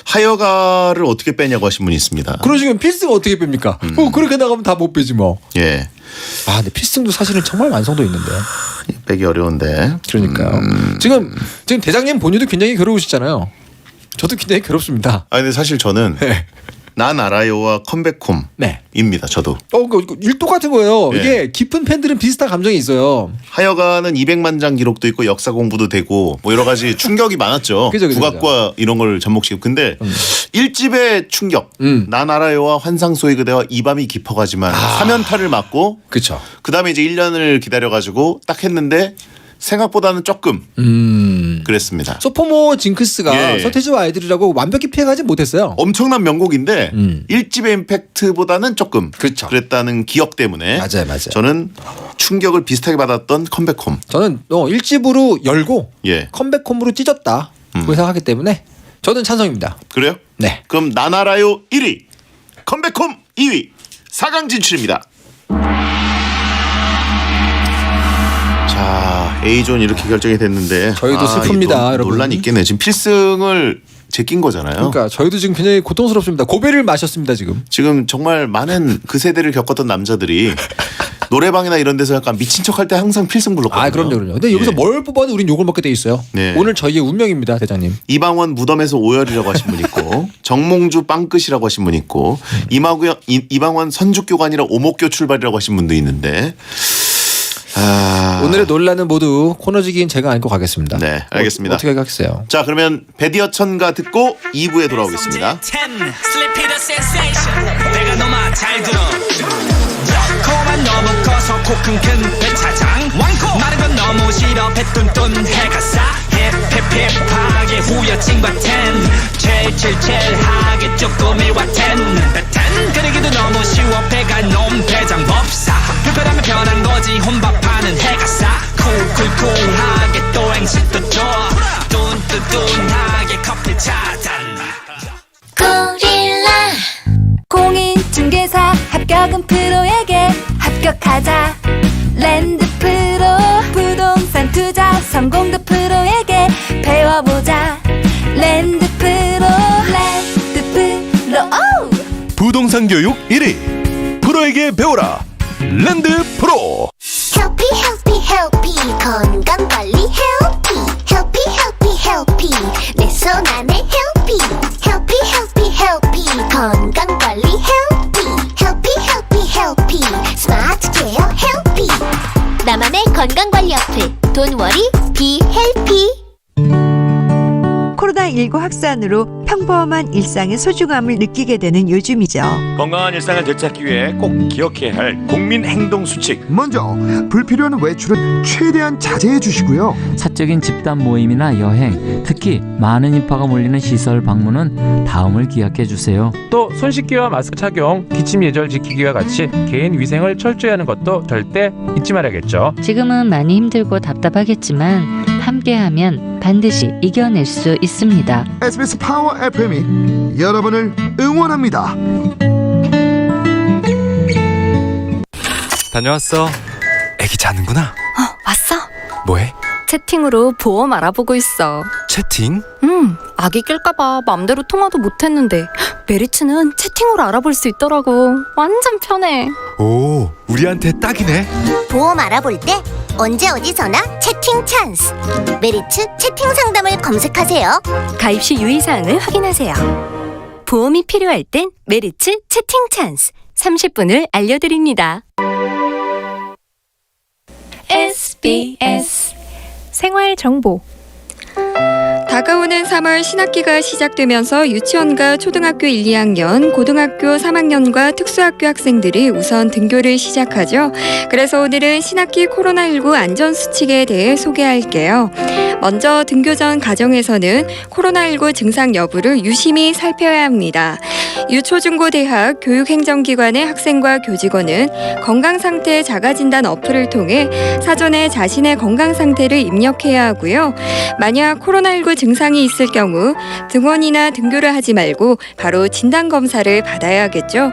하여가를 어떻게 빼냐고 하신 분이 있습니다. 그러시면 필승 어떻게 뺍니까? 그렇게 나가면 다 못 빼지 뭐. 예. 근데 필승도 사실은 정말 완성도 있는데. 빼기 어려운데. 그러니까요. 지금 대장님 본인도 굉장히 괴로우시잖아요. 저도 굉장히 괴롭습니다. 근데 사실 저는 난 알아요와 컴백홈입니다. 저도. 일 똑같은 거예요. 예. 이게 깊은 팬들은 비슷한 감정이 있어요. 하여가는 200만 장 기록도 있고 역사 공부도 되고 뭐 여러 가지 충격이 많았죠. 그죠. 국악과 이런 걸 접목시키고. 근데 1집의 충격. 난 알아요와 환상소의 그대와 이 밤이 깊어가지만 3연타를 맞고 그렇죠. 그다음에 이제 1년을 기다려가지고 딱 했는데 생각보다는 조금 그랬습니다. 소포모 징크스가 예. 서태지와 아이들이라고 완벽히 피해가지 못했어요. 엄청난 명곡인데 1집의 임팩트보다는 조금 그랬다는 기억 때문에 맞아요. 저는 충격을 비슷하게 받았던 컴백홈. 저는 1집으로 열고 예. 컴백홈으로 찢었다 그 생각하기 때문에 저는 찬성입니다. 그래요? 네. 그럼 난 알아요 1위, 컴백홈 2위, 4강 진출입니다. 자, A존 이렇게 결정이 됐는데 저희도 슬픕니다, 여러분. 논란이 있겠네. 지금 필승을 제낀 거잖아요. 그러니까 저희도 지금 굉장히 고통스럽습니다. 고배를 마셨습니다 지금. 지금 정말 많은 그 세대를 겪었던 남자들이 노래방이나 이런 데서 약간 미친 척할 때 항상 필승 불렀거든요. 그럼요. 근데 여기서 뭘 뽑아도 우린 욕을 먹게 돼 있어요. 네. 오늘 저희의 운명입니다, 대장님. 이방원 무덤에서 오열이라고 하신 분 있고 정몽주 빵끝이라고 하신 분 있고 이방원 선죽교관이라 오목교 출발이라고 하신 분도 있는데 오늘의 논란은 모두 코너지기인 제가 안고 가겠습니다. 네, 알겠습니다. 어떻게 하겠어요? 자, 그러면 배디어 천가 듣고 2부에 돌아오겠습니다. 내가 너만 잘 들어 코만 너무 커서 코큰 큰 배차장 왕코 마른 건 너무 싫어 배 뚠뚠 해가 싸 힙힙힙하게 후여친과 텐 첼첼첼하게 쪼꼬미 와텐 베텐 그리기도 너무 쉬워 배가 놈 대장 법사 불편하면 편한 거지 혼밥하는 해가 싸 쿨쿨쿨하게 또 행식도 좋아 뚠뚠뚠하게 커피 차단 고릴라 공인중개사 합격은 프로에게 합격하자 랜드 프로 부동산 투자 성공도 프로에게 배워보자 랜드 프로 영상교육 1위 프로에게 배워라 랜드 프로. 헬피 헬피 헬피 건강관리 헬피 헬피 헬피 헬피 내 손 안에 헬피 헬피 헬피 헬피 건강관리 헬피 헬피 헬피 헬피 스마트 케어 헬피 나만의 건강관리 어플 Don't worry be 헬피. 코로나19 확산으로 평범한 일상의 소중함을 느끼게 되는 요즘이죠. 건강한 일상을 되찾기 위해 꼭 기억해야 할 국민 행동 수칙. 먼저 불필요한 외출은 최대한 자제해 주시고요. 사적인 집단 모임이나 여행, 특히 많은 인파가 몰리는 시설 방문은 다음을 기억해 주세요. 또 손 씻기와 마스크 착용, 기침 예절 지키기와 같이 개인 위생을 철저히 하는 것도 절대 잊지 말아야겠죠. 지금은 많이 힘들고 답답하겠지만 함께하면 반드시 이겨낼 수 있습니다. SBS 파워 FM이 여러분을 응원합니다. 다녀왔어. 애기 자는구나. 왔어? 뭐해? 채팅으로 보험 알아보고 있어. 채팅? 아기 낄까봐 맘대로 통화도 못했는데 메리츠는 채팅으로 알아볼 수 있더라고. 완전 편해. 오, 우리한테 딱이네. 보험 알아볼 때 언제 어디서나 채팅 찬스. 메리츠 채팅 상담을 검색하세요. 가입 시 유의사항을 확인하세요. 보험이 필요할 땐 메리츠 채팅 찬스 30분을 알려드립니다. SBS 생활정보. 다가오는 3월 신학기가 시작되면서 유치원과 초등학교 1, 2학년, 고등학교 3학년과 특수학교 학생들이 우선 등교를 시작하죠. 그래서 오늘은 신학기 코로나19 안전수칙에 대해 소개할게요. 먼저 등교 전 가정에서는 코로나19 증상 여부를 유심히 살펴야 합니다. 유초중고대학 교육행정기관의 학생과 교직원은 건강상태 자가진단 어플을 통해 사전에 자신의 건강상태를 입력해야 하고요. 만약 코로나19 증상이 있을 경우 등원이나 등교를 하지 말고 바로 진단검사를 받아야 하겠죠.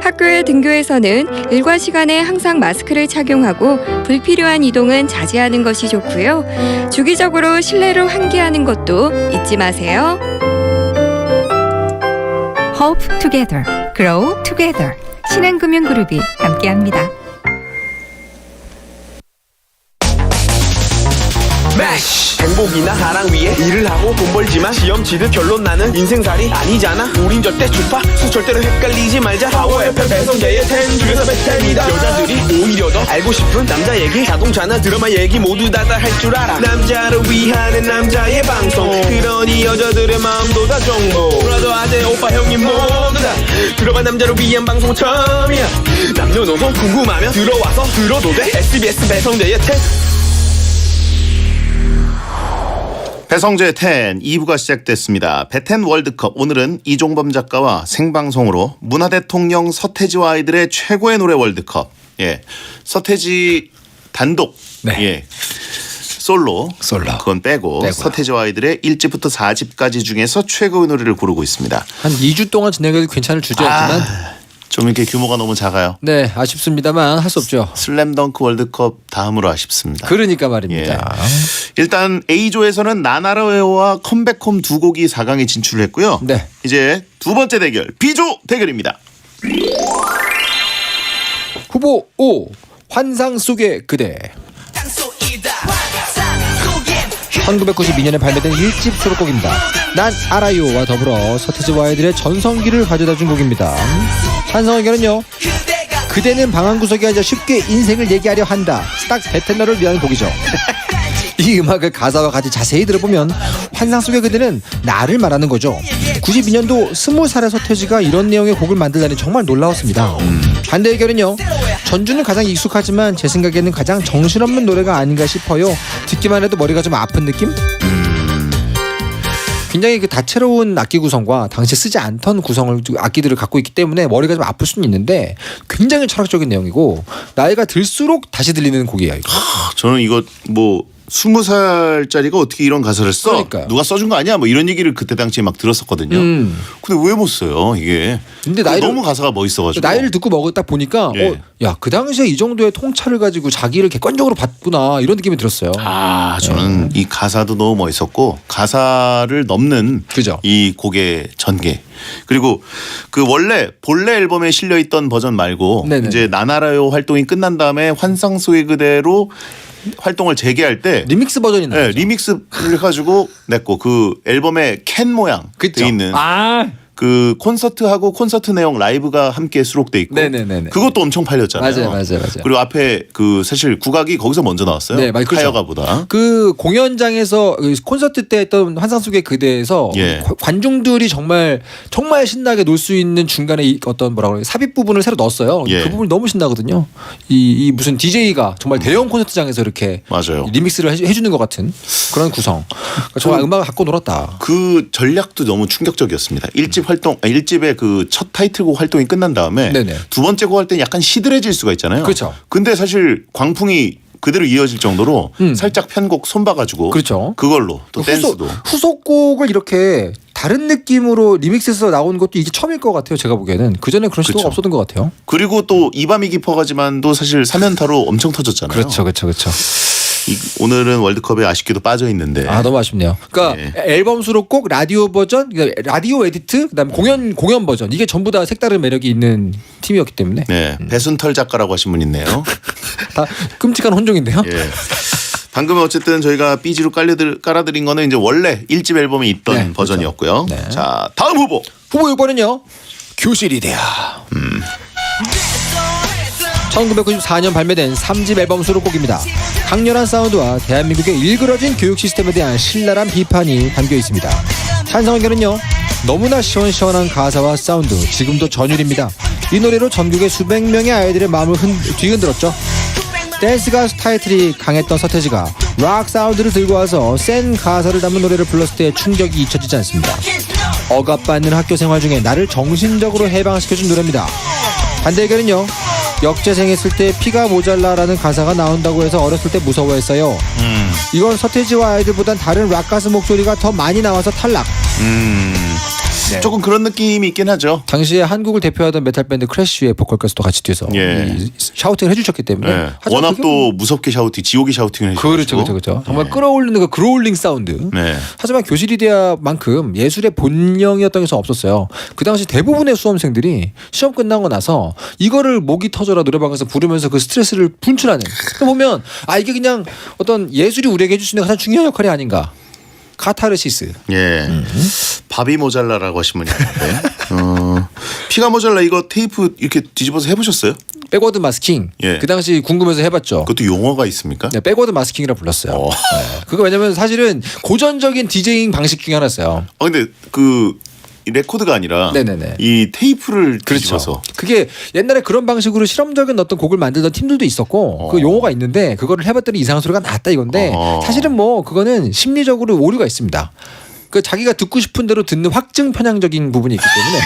학교의 등교에서는 일과 시간에 항상 마스크를 착용하고 불필요한 이동은 자제하는 것이 좋고요. 주기적으로 실내로 환기하는 것도 잊지 마세요. Hope Together, Grow Together. 신한금융그룹이 함께합니다. 행복이나 사랑 위에 일을 하고 돈 벌지만 시험 치듯 결론 나는 인생살이 아니잖아. 우린 절대 주파수 절대로 헷갈리지 말자. 파워 FM 배성재의 10 중에서 베스트입니다. 여자들이 오히려 더 알고 싶은 남자 얘기, 자동차나 드라마 얘기 모두 다 할 줄 알아. 남자를 위한 남자의 방송, 그러니 여자들의 마음도 다 정보. 브라더 아재 오빠 형님 모두 다 들어간 남자를 위한 방송 처음이야. 남녀노소 궁금하면 들어와서 들어도 돼. SBS 배성재의 10. 배성재 10 2부가 시작됐습니다. 배텐 월드컵. 오늘은 이종범 작가와 생방송으로 문화대통령 서태지와 아이들의 최고의 노래 월드컵. 예, 서태지 단독. 네. 예, 솔로. 그건 빼고요. 서태지와 아이들의 1집부터 4집까지 중에서 최고의 노래를 고르고 있습니다. 한 2주 동안 진행해도 괜찮을 주제였지만 좀 이렇게 규모가 너무 작아요. 네, 아쉽습니다만 할 수 없죠. 슬램덩크 월드컵 다음으로 아쉽습니다. 그러니까 말입니다. 예. 일단 A조에서는 나나로웨어와 컴백홈 두 곡이 4강에 진출을 했고요. 네. 이제 두 번째 대결 B조 대결입니다. 후보 5 환상 속의 그대. 1992년에 발매된 1집 수록곡입니다. 난 알아요와 더불어 서태지와 아이들의 전성기를 가져다준 곡입니다. 환상의 결은요, 그대는 방 한 구석에 앉아 쉽게 인생을 얘기하려 한다. 딱 베테너를 위한 곡이죠. 이 음악을 가사와 같이 자세히 들어보면 환상 속의 그대는 나를 말하는 거죠. 92년도 20살의 서태지가 이런 내용의 곡을 만들다니 정말 놀라웠습니다. 반대 의견은요, 전주는 가장 익숙하지만 제 생각에는 가장 정신없는 노래가 아닌가 싶어요. 듣기만 해도 머리가 좀 아픈 느낌? 굉장히 그 다채로운 악기 구성과 당시 쓰지 않던 구성을 악기들을 갖고 있기 때문에 머리가 좀 아플 수는 있는데 굉장히 철학적인 내용이고 나이가 들수록 다시 들리는 곡이에요. 이거. 저는 이거 뭐 20살짜리가 어떻게 이런 가사를 써? 그러니까요. 누가 써준 거 아니야? 뭐 이런 얘기를 그때 당시에 막 들었었거든요. 근데 왜 못 써요 이게? 근데 너무 가사가 멋있어가지고. 나이를 듣고 딱 보니까 예. 야, 그 당시에 이 정도의 통찰을 가지고 자기를 객관적으로 봤구나 이런 느낌이 들었어요. 저는 이 가사도 너무 멋있었고 가사를 넘는 이 곡의 전개. 그리고 그 원래 본래 앨범에 실려 있던 버전 말고 이제 나나라요 활동이 끝난 다음에 환상 속의 그대로 활동을 재개할 때 리믹스 버전이 나왔죠. 리믹스를 해가지고 냈고 그 앨범에 캔 모양 돼 있는 그 콘서트하고 콘서트 내용 라이브가 함께 수록돼 있고 그것도 엄청 팔렸잖아요. 맞아요. 그리고 앞에 그 사실 국악이 거기서 먼저 나왔어요. 네, 그렇죠. 하여가보다. 그 공연장에서 콘서트 때 했던 환상 속의 그대에서 관중들이 정말 신나게 놀 수 있는 중간에 어떤 뭐라고 그래요? 삽입 부분을 새로 넣었어요. 그 부분이 너무 신나거든요. 이 무슨 DJ가 정말 대형 콘서트장에서 이렇게 리믹스를 해주는 것 같은 그런 구성. 그러니까 정말 음악을 갖고 놀았다. 그 전략도 너무 충격적이었습니다. 1집의 그 첫 타이틀곡 활동이 끝난 다음에 두 번째 곡 할 때는 약간 시들해질 수가 있잖아요. 그렇죠. 근데 사실 광풍이 그대로 이어질 정도로 살짝 편곡 손봐가지고 그걸로 또 댄스도 후속곡을 이렇게 다른 느낌으로 리믹스해서 나온 것도 이게 처음일 것 같아요. 제가 보기에는 그전에 그런 시도가 없었던 것 같아요. 그리고 또 이 밤이 깊어가지만도 사실 3연타로 엄청 터졌잖아요. 그렇죠. 오늘은 월드컵에 아쉽게도 빠져 있는데 너무 아쉽네요. 그러니까 앨범 수록곡, 라디오 버전, 라디오 에디트, 그다음에 공연 버전 이게 전부 다 색다른 매력이 있는 팀이었기 때문에. 배순털 작가라고 하신 분 있네요. 다 끔찍한 혼종인데요. 방금 어쨌든 저희가 삐지로 깔아드린 거는 이제 원래 1집 앨범에 있던 버전이었고요. 자, 다음 후보 6번은요. 교실이대야. 1994년 발매된 3집 앨범 수록곡입니다. 강렬한 사운드와 대한민국의 일그러진 교육 시스템에 대한 신랄한 비판이 담겨 있습니다. 찬성 의견은요. 너무나 시원시원한 가사와 사운드, 지금도 전율입니다. 이 노래로 전국의 수백 명의 아이들의 마음을 뒤흔들었죠. 댄스 가수 타이틀이 강했던 서태지가 락 사운드를 들고 와서 센 가사를 담은 노래를 불렀을 때 충격이 잊혀지지 않습니다. 억압받는 학교 생활 중에 나를 정신적으로 해방시켜준 노래입니다. 반대 의견은요. 역재생했을 때 피가 모자라라는 가사가 나온다고 해서 어렸을 때 무서워했어요. 이건 서태지와 아이들보단 다른 락 가수 목소리가 더 많이 나와서 탈락. 조금 그런 느낌이 있긴 하죠. 당시에 한국을 대표하던 메탈 밴드 크래쉬의 보컬 가수도 같이 뛰어서 샤우팅을 해주셨기 때문에 워낙 또 무섭게 샤우팅, 지옥의 샤우팅을 해주셨죠. 그렇죠. 정말 끌어올리는 그 그로울링 사운드. 하지만 교실이대야만큼 예술의 본령이었던 것은 없었어요. 그 당시 대부분의 수험생들이 시험 끝나고 나서 이거를 목이 터져라 노래방에서 부르면서 그 스트레스를 분출하는. 보면 이게 그냥 어떤 예술이 우리에게 해줄 수 있는 가장 중요한 역할이 아닌가. 카타르시스. 밥이 모자라라고 하신 분이 있는데 피가 모자라 이거 테이프 이렇게 뒤집어서 해보셨어요? 백워드 마스킹. 그 당시 궁금해서 해봤죠. 그것도 용어가 있습니까? 백워드 마스킹이라 불렀어요. 그거 왜냐면 사실은 고전적인 디제잉 방식 중에 하나였어요. 근데 그 레코드가 아니라 이 테이프를 뒤집어서 그게 옛날에 그런 방식으로 실험적인 어떤 곡을 만들던 팀들도 있었고 그 용어가 있는데 그거를 해봤더니 이상한 소리가 났다 이건데 사실은 뭐 그거는 심리적으로 오류가 있습니다. 그 자기가 듣고 싶은 대로 듣는 확증 편향적인 부분이 있기 때문에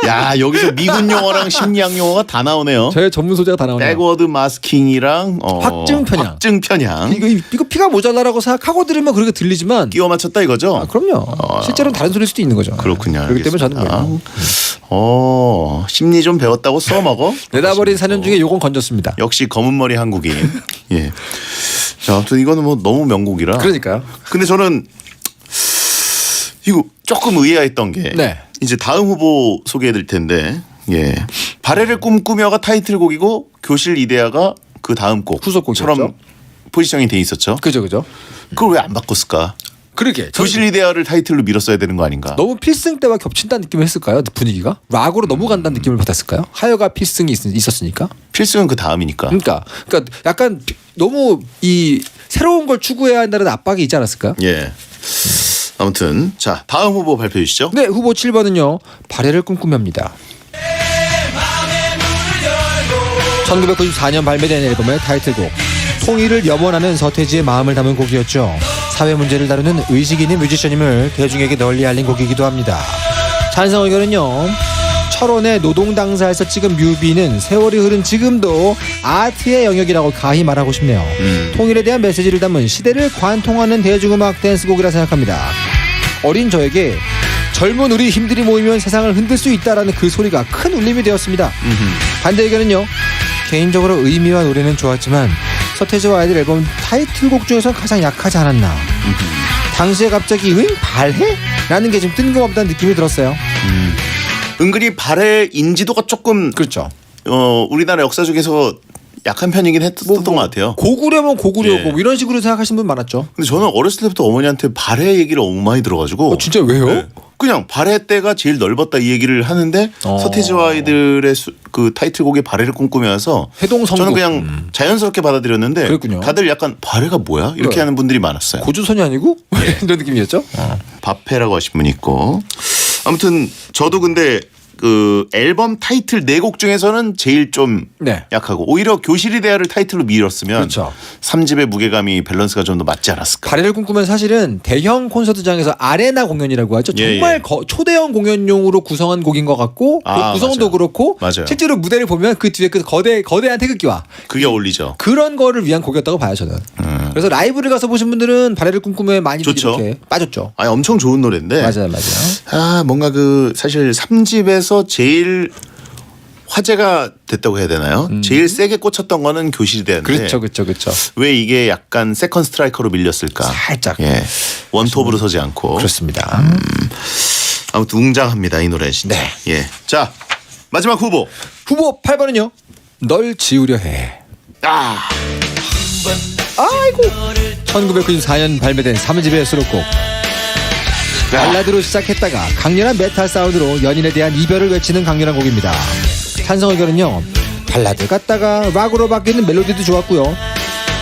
야 여기서 미군 용어랑 심리학 용어가 다 나오네요. 저의 전문 소재가 다 나오네요. 백워드 마스킹이랑 확증 편향. 이거 피가 모자라라고 생각하고 들으면 그렇게 들리지만 끼워 맞췄다 이거죠? 그럼요. 실제로는 다른 소리일 수도 있는 거죠. 그렇군요. 그렇기 때문에 저는 심리 좀 배웠다고 써먹어? 내다버린 4년 중에 요건 건졌습니다. 역시 검은 머리 한국인. 자, 아무튼 이거는 뭐 너무 명곡이라. 그러니까요. 근데 저는 이거 조금 의아했던 게 이제 다음 후보 소개해드릴 텐데 발해를 꿈꾸며가 타이틀곡이고 교실 이데아가 그 다음 곡 후속곡처럼 포지션이 돼 있었죠. 그죠. 그걸 왜 안 바꿨을까? 그러게 교실 이데아를 타이틀로 밀었어야 되는 거 아닌가? 너무 필승 때와 겹친다는 느낌을 했을까요? 분위기가 락으로 넘어간다는 느낌을 받았을까요? 하여가 필승이 있었으니까. 필승은 그 다음이니까. 그러니까 약간 너무 이 새로운 걸 추구해야 한다는 압박이 있지 않았을까요? 아무튼 자 다음 후보 발표해 주시죠. 네, 후보 7번은요. 발해를 꿈꾸며입니다. 1994년 발매된 앨범의 타이틀곡. 통일을 염원하는 서태지의 마음을 담은 곡이었죠. 사회 문제를 다루는 의식 있는 뮤지션임을 대중에게 널리 알린 곡이기도 합니다. 찬성 의견은요. 철원의 노동당사에서 찍은 뮤비는 세월이 흐른 지금도 아트의 영역이라고 가히 말하고 싶네요. 통일에 대한 메시지를 담은 시대를 관통하는 대중음악 댄스곡이라 생각합니다. 어린 저에게 젊은 우리 힘들이 모이면 세상을 흔들 수 있다라는 그 소리가 큰 울림이 되었습니다. 반대 의견은요. 개인적으로 의미와 노래는 좋았지만 서태지와 아이들 앨범 타이틀곡 중에서 가장 약하지 않았나. 당시에 갑자기 발해? 라는 게 좀 뜬금없다는 느낌이 들었어요. 은근히 발해 인지도가 조금 그렇죠. 우리나라 역사 중에서 약한 편이긴 했던 것 같아요. 고구려면 고구려고 뭐 이런 식으로 생각하시는 분 많았죠. 근데 저는 어렸을 때부터 어머니한테 발해 얘기를 너무 많이 들어가지고. 진짜 왜요? 네. 그냥 발해 때가 제일 넓었다 이 얘기를 하는데 서태지와 아이들의 그 타이틀곡에 발해를 꿈꾸면서 해동성국. 저는 그냥 자연스럽게 받아들였는데 그랬군요. 다들 약간 발해가 뭐야? 이렇게 그래. 하는 분들이 많았어요. 고조선이 아니고? 이런 느낌이었죠. 밥해라고 하신 분이 있고. 아무튼 저도 근데 그 앨범 타이틀 4곡 중에서는 제일 좀 약하고 오히려 교실이 대야를 타이틀로 밀었으면 그렇죠. 3집의 무게감이 밸런스가 좀 더 맞지 않았을까. 발해를 꿈꾸면 사실은 대형 콘서트장에서 아레나 공연이라고 하죠. 정말 초대형 공연용으로 구성한 곡인 것 같고 그 구성도 맞아요. 그렇고 맞아요. 실제로 무대를 보면 그 뒤에 그 거대한 태극기와 그게 어울리죠. 그런 거를 위한 곡이었다고 봐요 저는. 그래서 라이브를 가서 보신 분들은 발해를 꿈꾸면 많이 좋죠. 이렇게 빠졌죠. 아니 엄청 좋은 노래인데. 맞아요. 뭔가 그 사실 3집에서 제일 화제가 됐다고 해야 되나요? 제일 세게 꽂혔던 거는 교실이대였는데. 그렇죠. 왜 이게 약간 세컨 스트라이커로 밀렸을까? 살짝. 원톱으로 서지 않고. 그렇습니다. 아무튼 웅장합니다 이 노래 진짜. 자 마지막 후보. 후보 8번은요. 널 지우려 해. 아이고. 1994년 발매된 3집의 수록곡. 발라드로 시작했다가 강렬한 메탈 사운드로 연인에 대한 이별을 외치는 강렬한 곡입니다. 찬성 의견은요. 발라드 갔다가 락으로 바뀌는 멜로디도 좋았고요.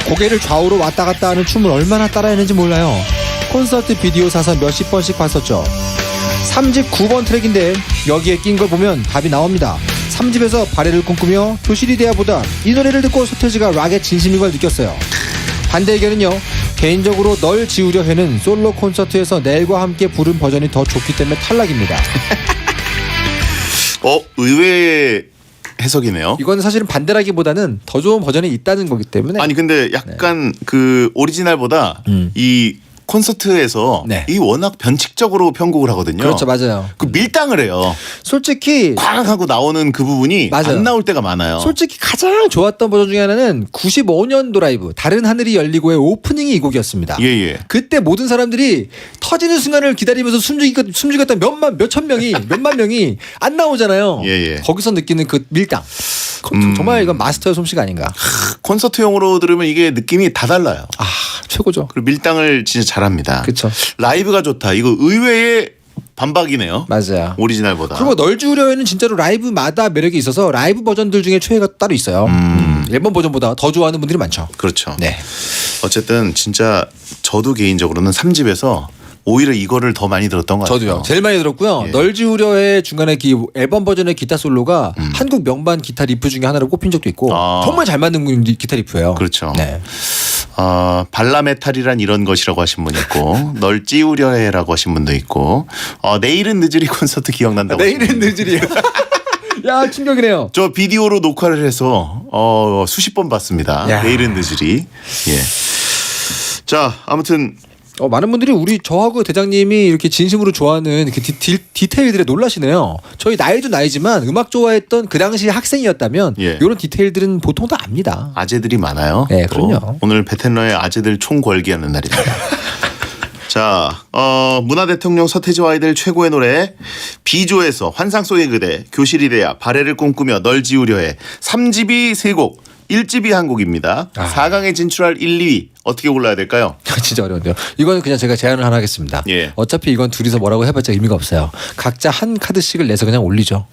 고개를 좌우로 왔다 갔다 하는 춤을 얼마나 따라했는지 몰라요. 콘서트 비디오 사서 몇십 번씩 봤었죠. 3집 9번 트랙인데 여기에 낀 걸 보면 답이 나옵니다. 3집에서 발해를 꿈꾸며 교실이 돼야보다 이 노래를 듣고 서태지가 락의 진심인 걸 느꼈어요. 반대 의견은요. 개인적으로 널 지우려 해는 솔로 콘서트에서 넬과 함께 부른 버전이 더 좋기 때문에 탈락입니다. 의외의 해석이네요. 이건 사실은 반대라기보다는 더 좋은 버전이 있다는 거기 때문에. 아니 근데 약간 그 오리지널보다 이 콘서트에서 이 워낙 변칙적으로 편곡을 하거든요. 그렇죠, 맞아요. 그 밀당을 해요. 솔직히 쾅 하고 나오는 그 부분이 안 나올 때가 많아요. 솔직히 가장 좋았던 버전 중에 하나는 95년도 라이브 다른 하늘이 열리고의 오프닝이 이 곡이었습니다. 그때 모든 사람들이 터지는 순간을 기다리면서 숨죽였던 몇천 명이 몇만 명이 안 나오잖아요. 거기서 느끼는 그 밀당. 정말 이건 마스터의 솜씨가 아닌가. 콘서트용으로 들으면 이게 느낌이 다 달라요. 최고죠. 그리고 밀당을 진짜 잘합니다. 그렇죠. 라이브가 좋다. 이거 의외의 반박이네요. 맞아요. 오리지널보다. 그리고 널 지우려에는 진짜로 라이브마다 매력이 있어서 라이브 버전들 중에 최애가 따로 있어요. 앨범 버전보다 더 좋아하는 분들이 많죠. 그렇죠. 어쨌든 진짜 저도 개인적으로는 3집에서 오히려 이거를 더 많이 들었던 것 같아요. 저도요. 제일 많이 들었고요. 널 지우려의 중간에 앨범 버전의 기타 솔로가 한국 명반 기타 리프 중에 하나로 꼽힌 적도 있고 정말 잘 만든 기타 리프예요. 그렇죠. 발라메탈이란 이런 것이라고 하신 분 있고 널 찌우려 해라고 하신 분도 있고 내일은 늦으리 콘서트 기억난다고. 내일은 늦으리요. 야 충격이네요. 저 비디오로 녹화를 해서 수십 번 봤습니다. 내일은 늦으리. 자 아무튼 많은 분들이 저하고 대장님이 이렇게 진심으로 좋아하는 그 디테일들에 놀라시네요. 저희 나이도 나이지만 음악 좋아했던 그 당시 학생이었다면 이런 디테일들은 보통 다 압니다. 아재들이 많아요. 네, 그럼요. 오늘 베텐러의 아재들 총궐기하는 날입니다. 자, 문화 대통령 서태지와 아이들 최고의 노래 비조에서 환상 속의 그대, 교실이 돼야, 발해를 꿈꾸며, 널 지우려 해 3집이 3곡 1집이 한 곡입니다. 4강에 진출할 1, 2위 어떻게 골라야 될까요? 진짜 어려운데요. 이건 그냥 제가 제안을 하나 하겠습니다. 어차피 이건 둘이서 뭐라고 해봤자 의미가 없어요. 각자 한 카드씩을 내서 그냥 올리죠.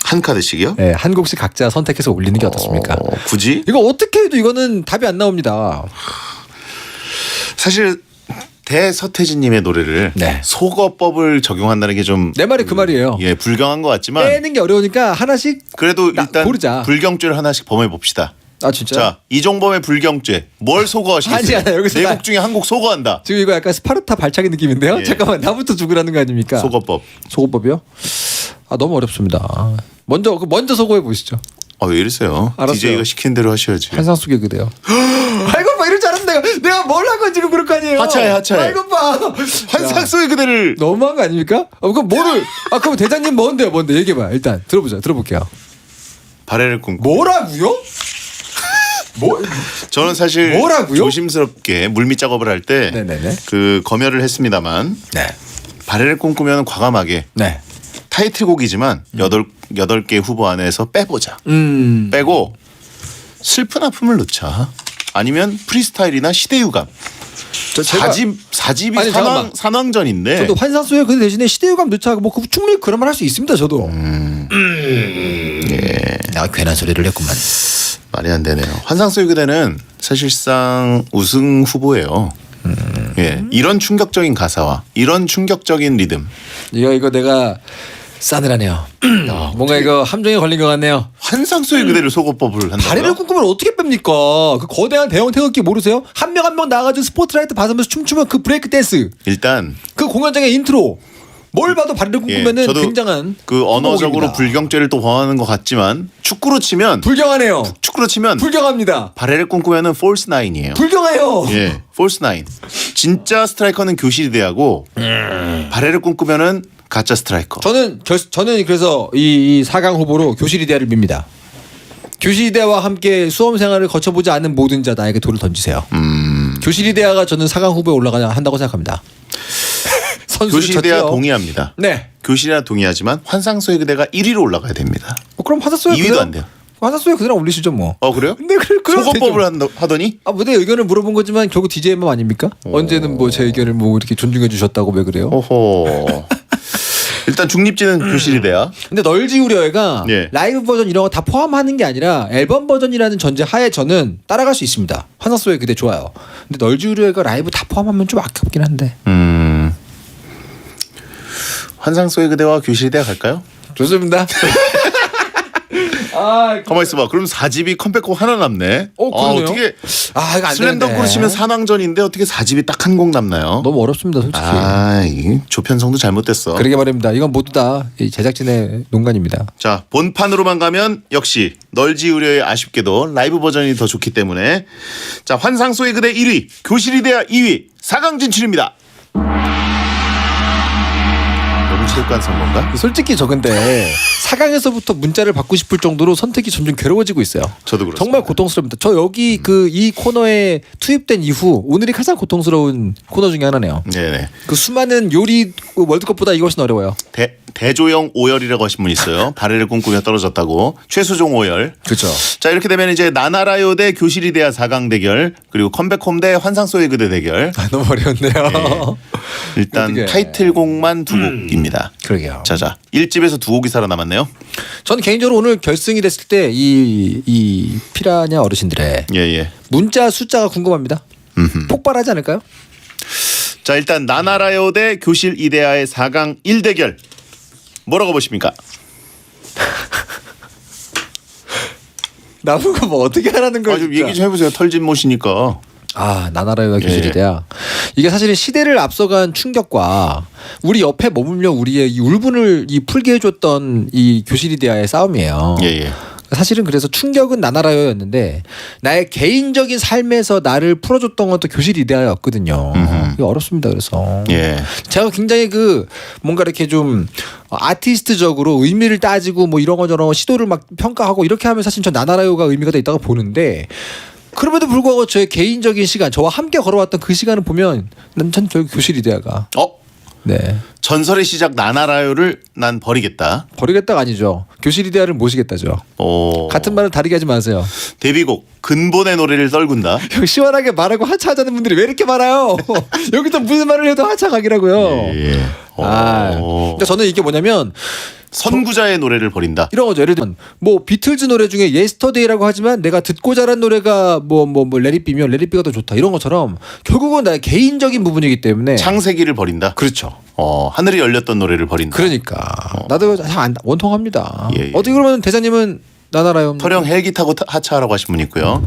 한 카드씩이요? 네, 한 곡씩 각자 선택해서 올리는 게 어떻습니까? 굳이? 이거 어떻게 해도 이거는 답이 안 나옵니다. 사실 대서태지님의 노래를 소거법을 적용한다는 게 좀 내 말이 그 말이에요. 불경한 것 같지만 빼는 게 어려우니까 하나씩 그래도 일단 고르자. 불경죄를 하나씩 범해 봅시다. 진짜? 자, 이종범의 불경죄 뭘 소거하시겠어요? 아니야, 여기서 네 곡 중에 한 곡 소거한다. 지금 이거 약간 스파르타 발차기 느낌인데요? 잠깐만, 나부터 죽으라는 거 아닙니까? 소거법. 소거법이요? 너무 어렵습니다. 먼저 소고해 보시죠. 왜 이러세요? 알았어요. DJ가 시킨 대로 하셔야지. 환상 속의 그대요. 아이고 봐 이럴 줄 알았는데 내가 뭘 한 건 지금 그럴 거 아니에요. 하차해. 아이고 봐. 환상 속의 그대를 너무한 거 아닙니까? 그럼 뭐를? 그럼 대장님 뭔데 얘기해봐. 일단 들어볼게요. 발해를 꿈꾸. 뭐라고요? 저는 사실 뭐라고요? 조심스럽게 물밑 작업을 할 때 그 검열을 했습니다만 발해를 꿈꾸면 과감하게 타이틀곡이지만 8개 후보 안에서 빼보자. 빼고 슬픈 아픔을 넣자. 아니면 프리스타일이나 시대유감. 사집이 산왕전인데. 저도 환상 속의 그 대신에 시대유감 넣자. 충분히 그런 말 할 수 있습니다. 저도. 내가 괜한 소리를 했구만. 말이 안 되네요. 환상 속의 그대는 사실상 우승 후보예요. 이런 충격적인 가사와 이런 충격적인 리듬. 이거 내가 싸늘하네요. 뭔가 이거 함정에 걸린 것 같네요. 환상 속의 그대를 속어법을 한다고요? 다리를 꿈꾸면 어떻게 뺍니까? 그 거대한 대형 태극기 모르세요? 한 명 한 명 나가지고 스포트라이트 받으면서 춤추면 그 브레이크 댄스. 일단 그 공연장의 인트로. 뭘 봐도 다리를 꿈꾸면은 굉장한 그 언어적으로 불경죄를 또 범하는 것 같지만 축구로 치면 불경하네요. 축구로 치면 불경합니다. 발해를 꿈꾸면은 폴스 나인이에요. 불경해요. 폴스 나인. 진짜 스트라이커는 교실이대하고 발해를 꿈꾸면은 가짜 스트라이커. 저는 그래서 이 4강 후보로 교실이대를 밉니다. 교실이대와 함께 수험 생활을 거쳐보지 않은 모든 자 나에게 돌을 던지세요. 교실이대가 저는 4강 후보에 올라가야 한다고 생각합니다. 교실이대와 동의합니다. 네. 교실이와 동의하지만 환상 속의 그대가 1위로 올라가야 됩니다. 그럼 환상 속의 2위도 안 돼요. 환상 속의 그대랑 올리시죠 뭐. 그래요? 근데 속어법을 하더니? 내 의견을 물어본 거지만 결국 DJ만 아닙니까? 언제는 제 의견을 이렇게 존중해 주셨다고 왜 그래요? 오호. 일단 중립지는 교실이대야. 근데 널지우려가 라이브 버전 이런 거 다 포함하는 게 아니라 앨범 버전이라는 전제 하에 저는 따라갈 수 있습니다. 환상 속의 그대 좋아요. 근데 널지우려가 라이브 다 포함하면 좀 아깝긴 한데. 환상 속의 그대와 교실이대가 갈까요? 좋습니다. 가만 있어봐. 그럼 4집이 컴백곡 하나 남네. 그러네요. 어떻게 이거 안 슬램덩크로 치면 산왕전인데 어떻게 4집이 딱 한 곡 남나요? 너무 어렵습니다, 솔직히. 이 조편성도 잘못됐어. 그러게 말입니다. 이건 모두 다 제작진의 농간입니다. 자, 본판으로만 가면 역시 널지우려의 아쉽게도 라이브 버전이 더 좋기 때문에 자, 환상 속의 그대 1위, 교실이대야 2위, 4강 진출입니다. 체육관 선거인가? 솔직히 저 근데 4강에서부터 문자를 받고 싶을 정도로 선택이 점점 괴로워지고 있어요. 저도 그렇습니다. 정말 고통스럽습니다. 저 여기 이 코너에 투입된 이후 오늘이 가장 고통스러운 코너 중에 하나네요. 네네. 그 수많은 요리 월드컵보다 이것이 어려워요. 대조영 오열이라고 하신 분 있어요. 발해를 꿈꾸며 떨어졌다고. 최수종 오열. 그렇죠. 자, 이렇게 되면 이제 나나라요 대 교실이대야 4강 대결, 그리고 컴백홈 대 환상 속의 그대 대결. 너무 어려운데요. 일단 어떡해. 타이틀곡만 2곡입니다. 그러게요. 자 1집에서 2곡이 살아남았네요. 저는 개인적으로 오늘 결승이 됐을 때 이 피라냐 어르신들의 문자 숫자가 궁금합니다. 폭발하지 않을까요? 자, 일단 나나라요 대 교실 이데아의 4강 1대결 뭐라고 보십니까? 나보고 뭐 어떻게 하라는 거예요? 좀 얘기 좀 해보세요. 털진 못이니까. 나나라요가 교실이대야. 이게 사실은 시대를 앞서간 충격과 우리 옆에 머물며 우리의 이 울분을 풀게 해줬던 이 교실이대야의 싸움이에요. 사실은 그래서 충격은 나나라요였는데 나의 개인적인 삶에서 나를 풀어줬던 것도 교실이대야였거든요. 이게 어렵습니다. 그래서 제가 굉장히 뭔가 이렇게 좀 아티스트적으로 의미를 따지고 뭐 이런 거 저런 거 시도를 막 평가하고 이렇게 하면 사실 전 나나라요가 의미가 더 있다고 보는데, 그럼에도 불구하고 저의 개인적인 시간, 저와 함께 걸어왔던 그 시간을 보면 전 결국 교실이대야가 전설의 시작 나나라요를 난 버리겠다. 버리겠다가 아니죠. 교실이대야를 모시겠다죠. 같은 말을 다르게 하지 마세요. 데뷔곡 근본의 노래를 떨군다. 시원하게 말하고 하차하자는 분들이 왜 이렇게 많아요? 여기서 무슨 말을 해도 하차각이라고요. 그러니까 저는 이게 뭐냐면 선구자의 노래를 버린다. 이런 거죠. 예를 들면 뭐 비틀즈 노래 중에 예스터데이라고 하지만 내가 듣고 자란 노래가 뭐 레릿비면 레릿비가 더 좋다. 이런 것처럼 결국은 나의 개인적인 부분이기 때문에 창세기를 버린다. 그렇죠. 하늘이 열렸던 노래를 버린다. 그러니까 나도 잘 원통합니다. 어떻게 그러면 대장님은 나나라요? 터령 헬기 타고 하차하라고 하신 분 있고요.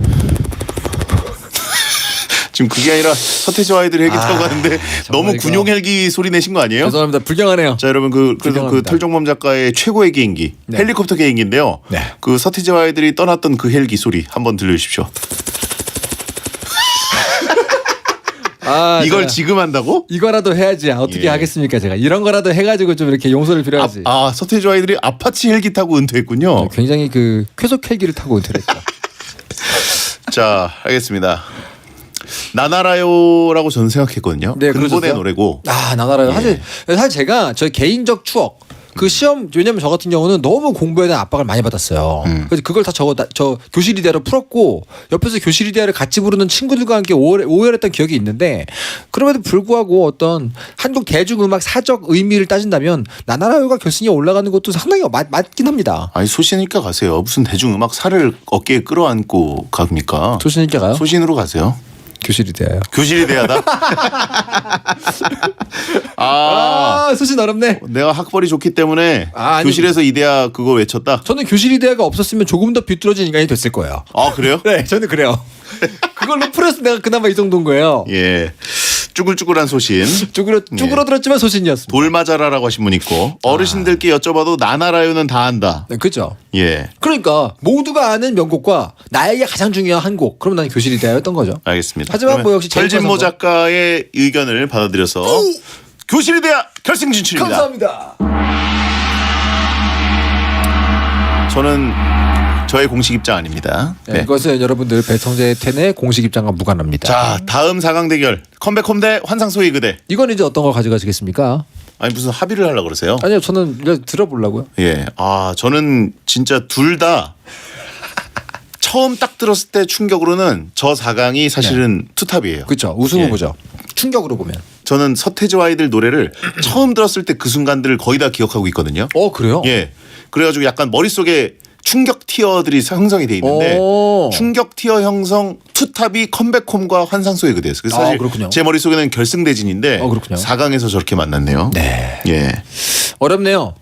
지금 그게 아니라 서태지와 아이들 헬기 타고 가는데 너무 군용 헬기 소리 내신 거 아니에요? 죄송합니다. 불경하네요. 자 여러분 그래서 그 털종범 작가의 최고의 개인기 헬리콥터 개인기인데요. 그 서태지와 아이들이 떠났던 그 헬기 소리 한번 들려주십시오. 이걸 지금 한다고? 이거라도 해야지. 어떻게 하겠습니까 제가. 이런 거라도 해가지고 좀 이렇게 용서를 빌어야지. 서태지 아이들이 아파치 헬기 타고 은퇴했군요. 굉장히 그 쾌속 헬기를 타고 은퇴를 했죠. 자 알겠습니다. 나나라요라고 저는 생각했거든요. 네, 근본의 노래고. 나나라요. 사실 제가 저의 개인적 추억. 그 시험 왜냐면 저 같은 경우는 너무 공부에 대한 압박을 많이 받았어요. 그래서 그걸 다 저 교실이대로 풀었고 옆에서 교실이대를 같이 부르는 친구들과 함께 오열했던 기억이 있는데 그럼에도 불구하고 어떤 한국 대중음악 사적 의미를 따진다면 나나라요가 결승에 올라가는 것도 상당히 맞긴 합니다. 아니 소신있게 가세요. 무슨 대중음악 살을 어깨에 끌어안고 갑니까? 소신있게 가요? 소신으로 가세요. 교실이 돼요. 교실이 돼야다. 소신 어렵네. 내가 학벌이 좋기 때문에 교실에서 이데아 그거 외쳤다. 저는 교실 이데아가 없었으면 조금 더 비뚤어진 인간이 됐을 거예요. 아 그래요? 네, 저는 그래요. 그걸로 풀어서 내가 그나마 이 정도인 거예요. 예. 쭈글쭈글한 소신. 쭈그러들었지만 소신이었습니다. 돌맞아라라고 하신 분 있고 어르신들께 여쭤봐도 나나라요는 다 안다. 네, 그죠. 예. 그러니까 모두가 아는 명곡과 나에게 가장 중요한 한 곡. 그럼 나는 교실이 되었던 거죠. 알겠습니다. 하지만 뭐 역시 절진모 작가의 의견을 받아들여서 교실이 돼야 결승 진출입니다. 감사합니다. 저는 저의 공식 입장 아닙니다. 네. 이것은 여러분들 배성재 텐의 공식 입장과 무관합니다. 자 다음 4강 대결 컴백홈 대 환상소의 그대. 이건 이제 어떤 걸 가져가시겠습니까? 아니 무슨 합의를 하려고 그러세요? 아니요 저는 그냥 들어보려고요. 예. 저는 진짜 둘 다 처음 딱 들었을 때 충격으로는 저 4강이 사실은 투탑이에요. 그렇죠. 우승 후보죠. 충격으로 보면. 저는 서태지와 아이들 노래를 처음 들었을 때 그 순간들을 거의 다 기억하고 있거든요. 그래요? 예. 그래가지고 약간 머릿속에 충격 티어들이 형성이 돼 있는데 충격 티어 형성 투탑이 컴백홈과 환상소의 그대였어요. 그래서 사실 그렇군요. 제 머릿속에는 결승대진인데 4강에서 저렇게 만났네요. 네. 예. 어렵네요.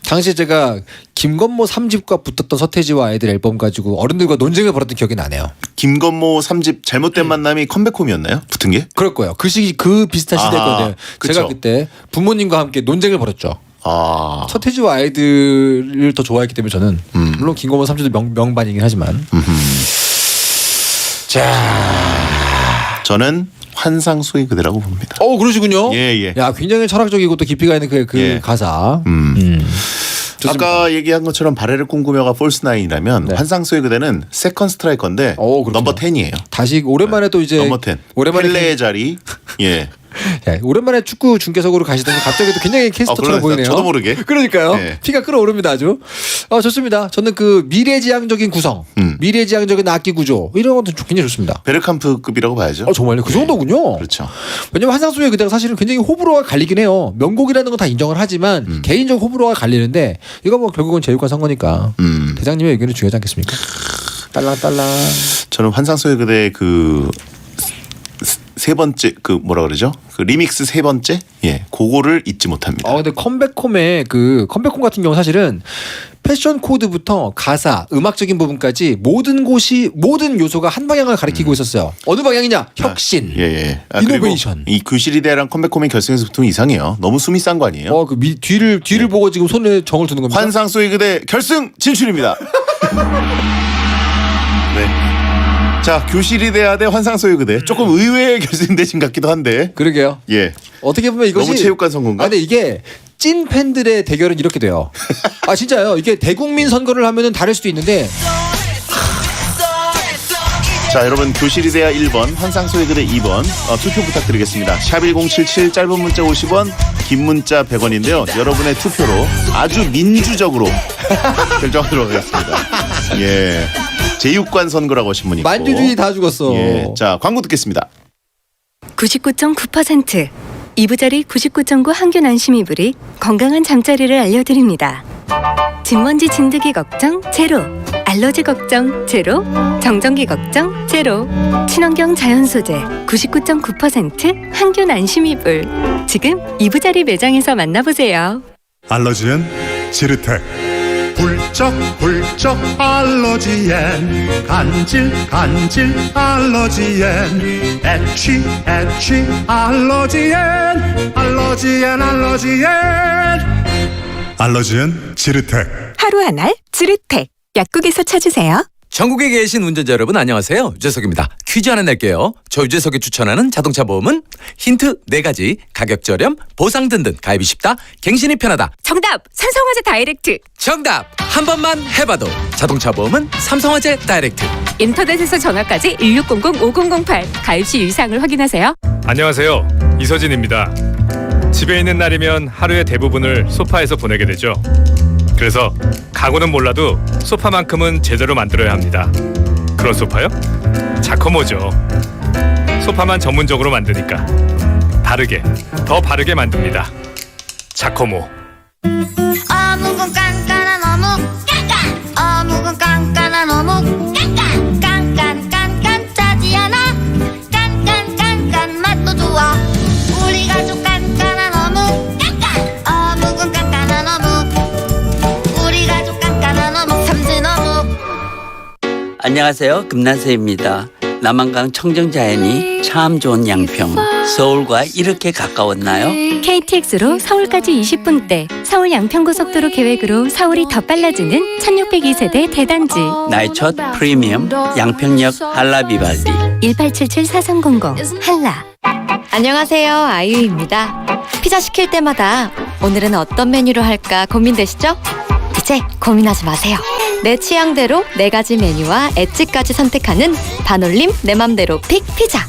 당시에 제가 김건모 3집과 붙었던 서태지와 아이들 앨범 가지고 어른들과 논쟁을 벌였던 기억이 나네요. 김건모 3집 잘못된 만남이 컴백홈이었나요? 붙은 게? 그럴 거예요. 그 시기 그 비슷한 시대거든요. 제가 그때 부모님과 함께 논쟁을 벌였죠. 서태지와 아이들을 더 좋아했기 때문에 저는 물론 김건모 3집도 명반이긴 하지만 자 저는 환상소의 그대라고 봅니다. 그러시군요. 예. 야 굉장히 철학적이고 또 깊이가 있는 그 가사. 아까 얘기한 것처럼 바레를 꿈꾸며가 폴스나인이라면 환상소의 그대는 세컨 스트라이커인데 넘버 10이에요. 다시 오랜만에 또 이제 넘버 10. 펠레의 자리. 예. 야, 오랜만에 축구 중계석으로 가시더니 갑자기 또 굉장히 캐스터처럼 보이네요. 저도 모르게. 그러니까요. 피가 끓어오릅니다 아주. 좋습니다. 저는 그 미래지향적인 구성, 미래지향적인 악기 구조 이런 것도 굉장히 좋습니다. 베르캄프급이라고 봐야죠. 정말요? 그 정도군요. 그렇죠. 왜냐면 환상소의 그대가 사실은 굉장히 호불호가 갈리긴 해요. 명곡이라는 건 다 인정을 하지만 개인적 호불호가 갈리는데 이거 뭐 결국은 제육관 선거니까 대장님의 의견이 중요하지 않겠습니까? 딸랑딸랑. 저는 환상소의 그대 그 세 번째 그 뭐라 그러죠? 그 리믹스 세 번째 그거를 잊지 못합니다. 근데 컴백홈의 그 컴백홈 같은 경우 사실은 패션 코드부터 가사, 음악적인 부분까지 모든 요소가 한 방향을 가리키고 있었어요. 어느 방향이냐? 혁신, 이노베이션. 이 교실이대랑 컴백홈의 결승에서 보통 이상해요. 너무 숨이 싼 거 아니에요? 그 뒤를 보고 지금 손에 정을 두는 겁니다. 환상소의 그대 결승 진출입니다. 네. 자, 교실이대야 대 환상소의 그대. 조금 의외의 결승대진 같기도 한데. 그러게요. 예. 어떻게 보면 이것이 너무 체육관 선거인가? 근데 이게 찐 팬들의 대결은 이렇게 돼요. 진짜요. 이게 대국민 선거를 하면은 다를 수도 있는데. 자, 여러분 교실이대야 1번, 환상소의 그대 2번 투표 부탁드리겠습니다. 샵1077 짧은 문자 50원, 긴 문자 100원인데요. 여러분의 투표로 아주 민주적으로 결정하도록 하겠습니다. 예. 제육관 선거라고 하신 분이 있고. 만주주의 다 죽었어. 예. 자, 광고 듣겠습니다. 99.9% 이부자리 99.9 항균 안심 이불이 건강한 잠자리를 알려드립니다. 진먼지 진드기 걱정 제로, 알러지 걱정 제로, 정전기 걱정 제로. 친환경 자연 소재 99.9% 항균 안심 이불. 지금 이부자리 매장에서 만나보세요. 알러지엔 지르텍. 훌쩍훌쩍 알러지엔 간질 알러지엔 애취 알러지엔 알러지엔 지르텍. 하루 한 알 지르텍 약국에서 찾으세요. 전국에 계신 운전자 여러분 안녕하세요. 유재석입니다. 퀴즈 하나 낼게요. 저 유재석이 추천하는 자동차 보험은 힌트 4가지, 가격 저렴, 보상 든든, 가입이 쉽다, 갱신이 편하다. 정답! 삼성화재 다이렉트. 정답! 한 번만 해봐도 자동차 보험은 삼성화재 다이렉트. 인터넷에서 전화까지 1600-5008 가입 시 유의사항을 확인하세요. 안녕하세요. 이서진입니다. 집에 있는 날이면 하루의 대부분을 소파에서 보내게 되죠. 그래서 가구는 몰라도 소파만큼은 제대로 만들어야 합니다. 그런 소파요? 자커모죠. 소파만 전문적으로 만드니까 바르게, 더 바르게 만듭니다. 자커모. 어묵은 깐깐한 어묵 깐깐 어묵은 깐깐한 어묵 깐깐 깐깐 짜지 않아 깐깐 맛도 좋아 우리 가족 깐깐한 어묵 깐깐 어묵은 깐깐한 어묵 우리 가족 깐깐한 어묵 삼진 어묵. 안녕하세요. 금난세입니다. 남한강 청정자연이 참 좋은 양평. 서울과 이렇게 가까웠나요? KTX로 서울까지 20분대, 서울 양평고속도로 계획으로 서울이 더 빨라지는 1602세대 대단지. 나의 첫 프리미엄 양평역 한라비발디. 1877-4300 한라. 안녕하세요. 아이유입니다. 피자 시킬 때마다 오늘은 어떤 메뉴로 할까 고민되시죠? 이제 고민하지 마세요. 내 취향대로 4가지 메뉴와 엣지까지 선택하는 반올림 내 맘대로 픽 피자.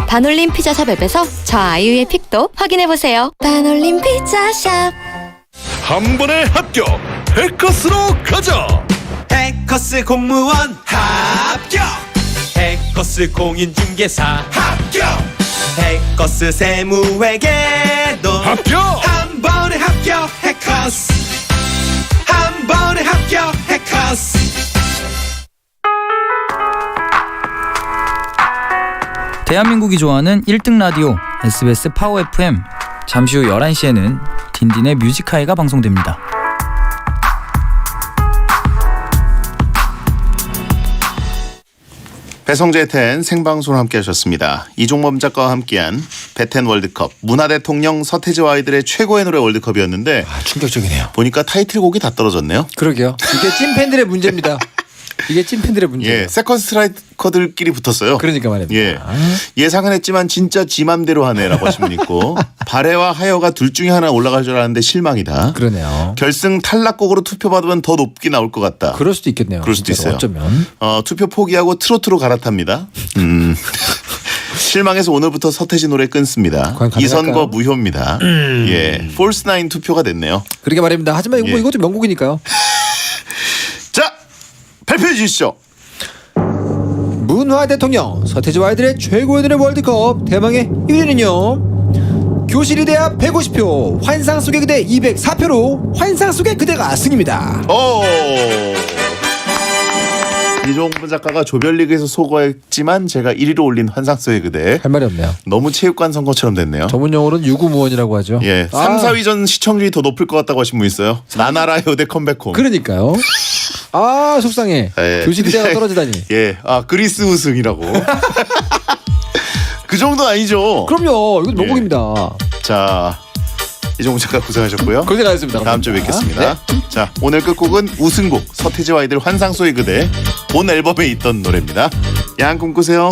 반올림 피자샵 앱에서 저 아이유의 픽도 확인해보세요. 반올림 피자샵. 한 번에 합격. 해커스로 가자. 해커스 공무원 합격. 해커스 공인중개사 합격. 해커스 세무회계도 합격. 한 번에 합격. 해커스 한 번에 합격. 해커스. 대한민국이 좋아하는 1등 라디오 SBS 파워 FM. 잠시 후 11시에는 딘딘의 뮤직하이가 방송됩니다. 배성재 텐 생방송을 함께 하셨습니다. 이종범 작가와 함께한 배텐 월드컵 문화대통령 서태지와 아이들의 최고의 노래 월드컵이었는데 충격적이네요. 보니까 타이틀곡이 다 떨어졌네요. 그러게요. 이게 찐팬들의 문제입니다. 이게 찐팬들의 문제예요. 예, 세컨드 스트라이커들끼리 붙었어요. 그러니까 말입니다. 예, 예상은 했지만 진짜 지 맘대로 하네라고 하신 분 있고 발해와 하여가 둘 중에 하나 올라갈 줄 알았는데 실망이다. 그러네요. 결승 탈락곡으로 투표 받으면 더 높게 나올 것 같다. 그럴 수도 있겠네요. 그럴 수도 있어요. 어쩌면. 투표 포기하고 트로트로 갈아탑니다. 실망해서 오늘부터 서태지 노래 끊습니다. 이 선거 무효입니다. 예, 폴스9 투표가 됐네요. 그러게 말입니다. 하지만 이것도 명곡이니까요. 자, 발표해 주시죠. 문화 대통령 서태지와 아이들의 최고의 노래 월드컵 대망의 1위는요. 교실이대야 150표, 환상 속의 그대 204표로 환상 속의 그대가 승입니다. 오. 이종범 작가가 조별리그에서 소거했지만 제가 1위로 올린 환상 속의 그대. 할 말이 없네요. 너무 체육관 선거처럼 됐네요. 전문 용어로는 유구무원이라고 하죠. 예, 3, 4위전 시청률이 더 높을 것 같다고 하신 분 있어요. 나나라 여대 컴백홈. 그러니까요. 아 속상해. 예. 교실이대가 떨어지다니. 예, 그리스 우승이라고. 그 정도 아니죠. 그럼요. 이건 명곡입니다. 자, 이종훈 작가 고생하셨고요. 고생하셨습니다. 다음 주에 뵙겠습니다. 네. 자, 오늘 끝곡은 우승곡 서태지와 아이들 환상 속의 그대 본 앨범에 있던 노래입니다. 야한 꿈 꾸세요.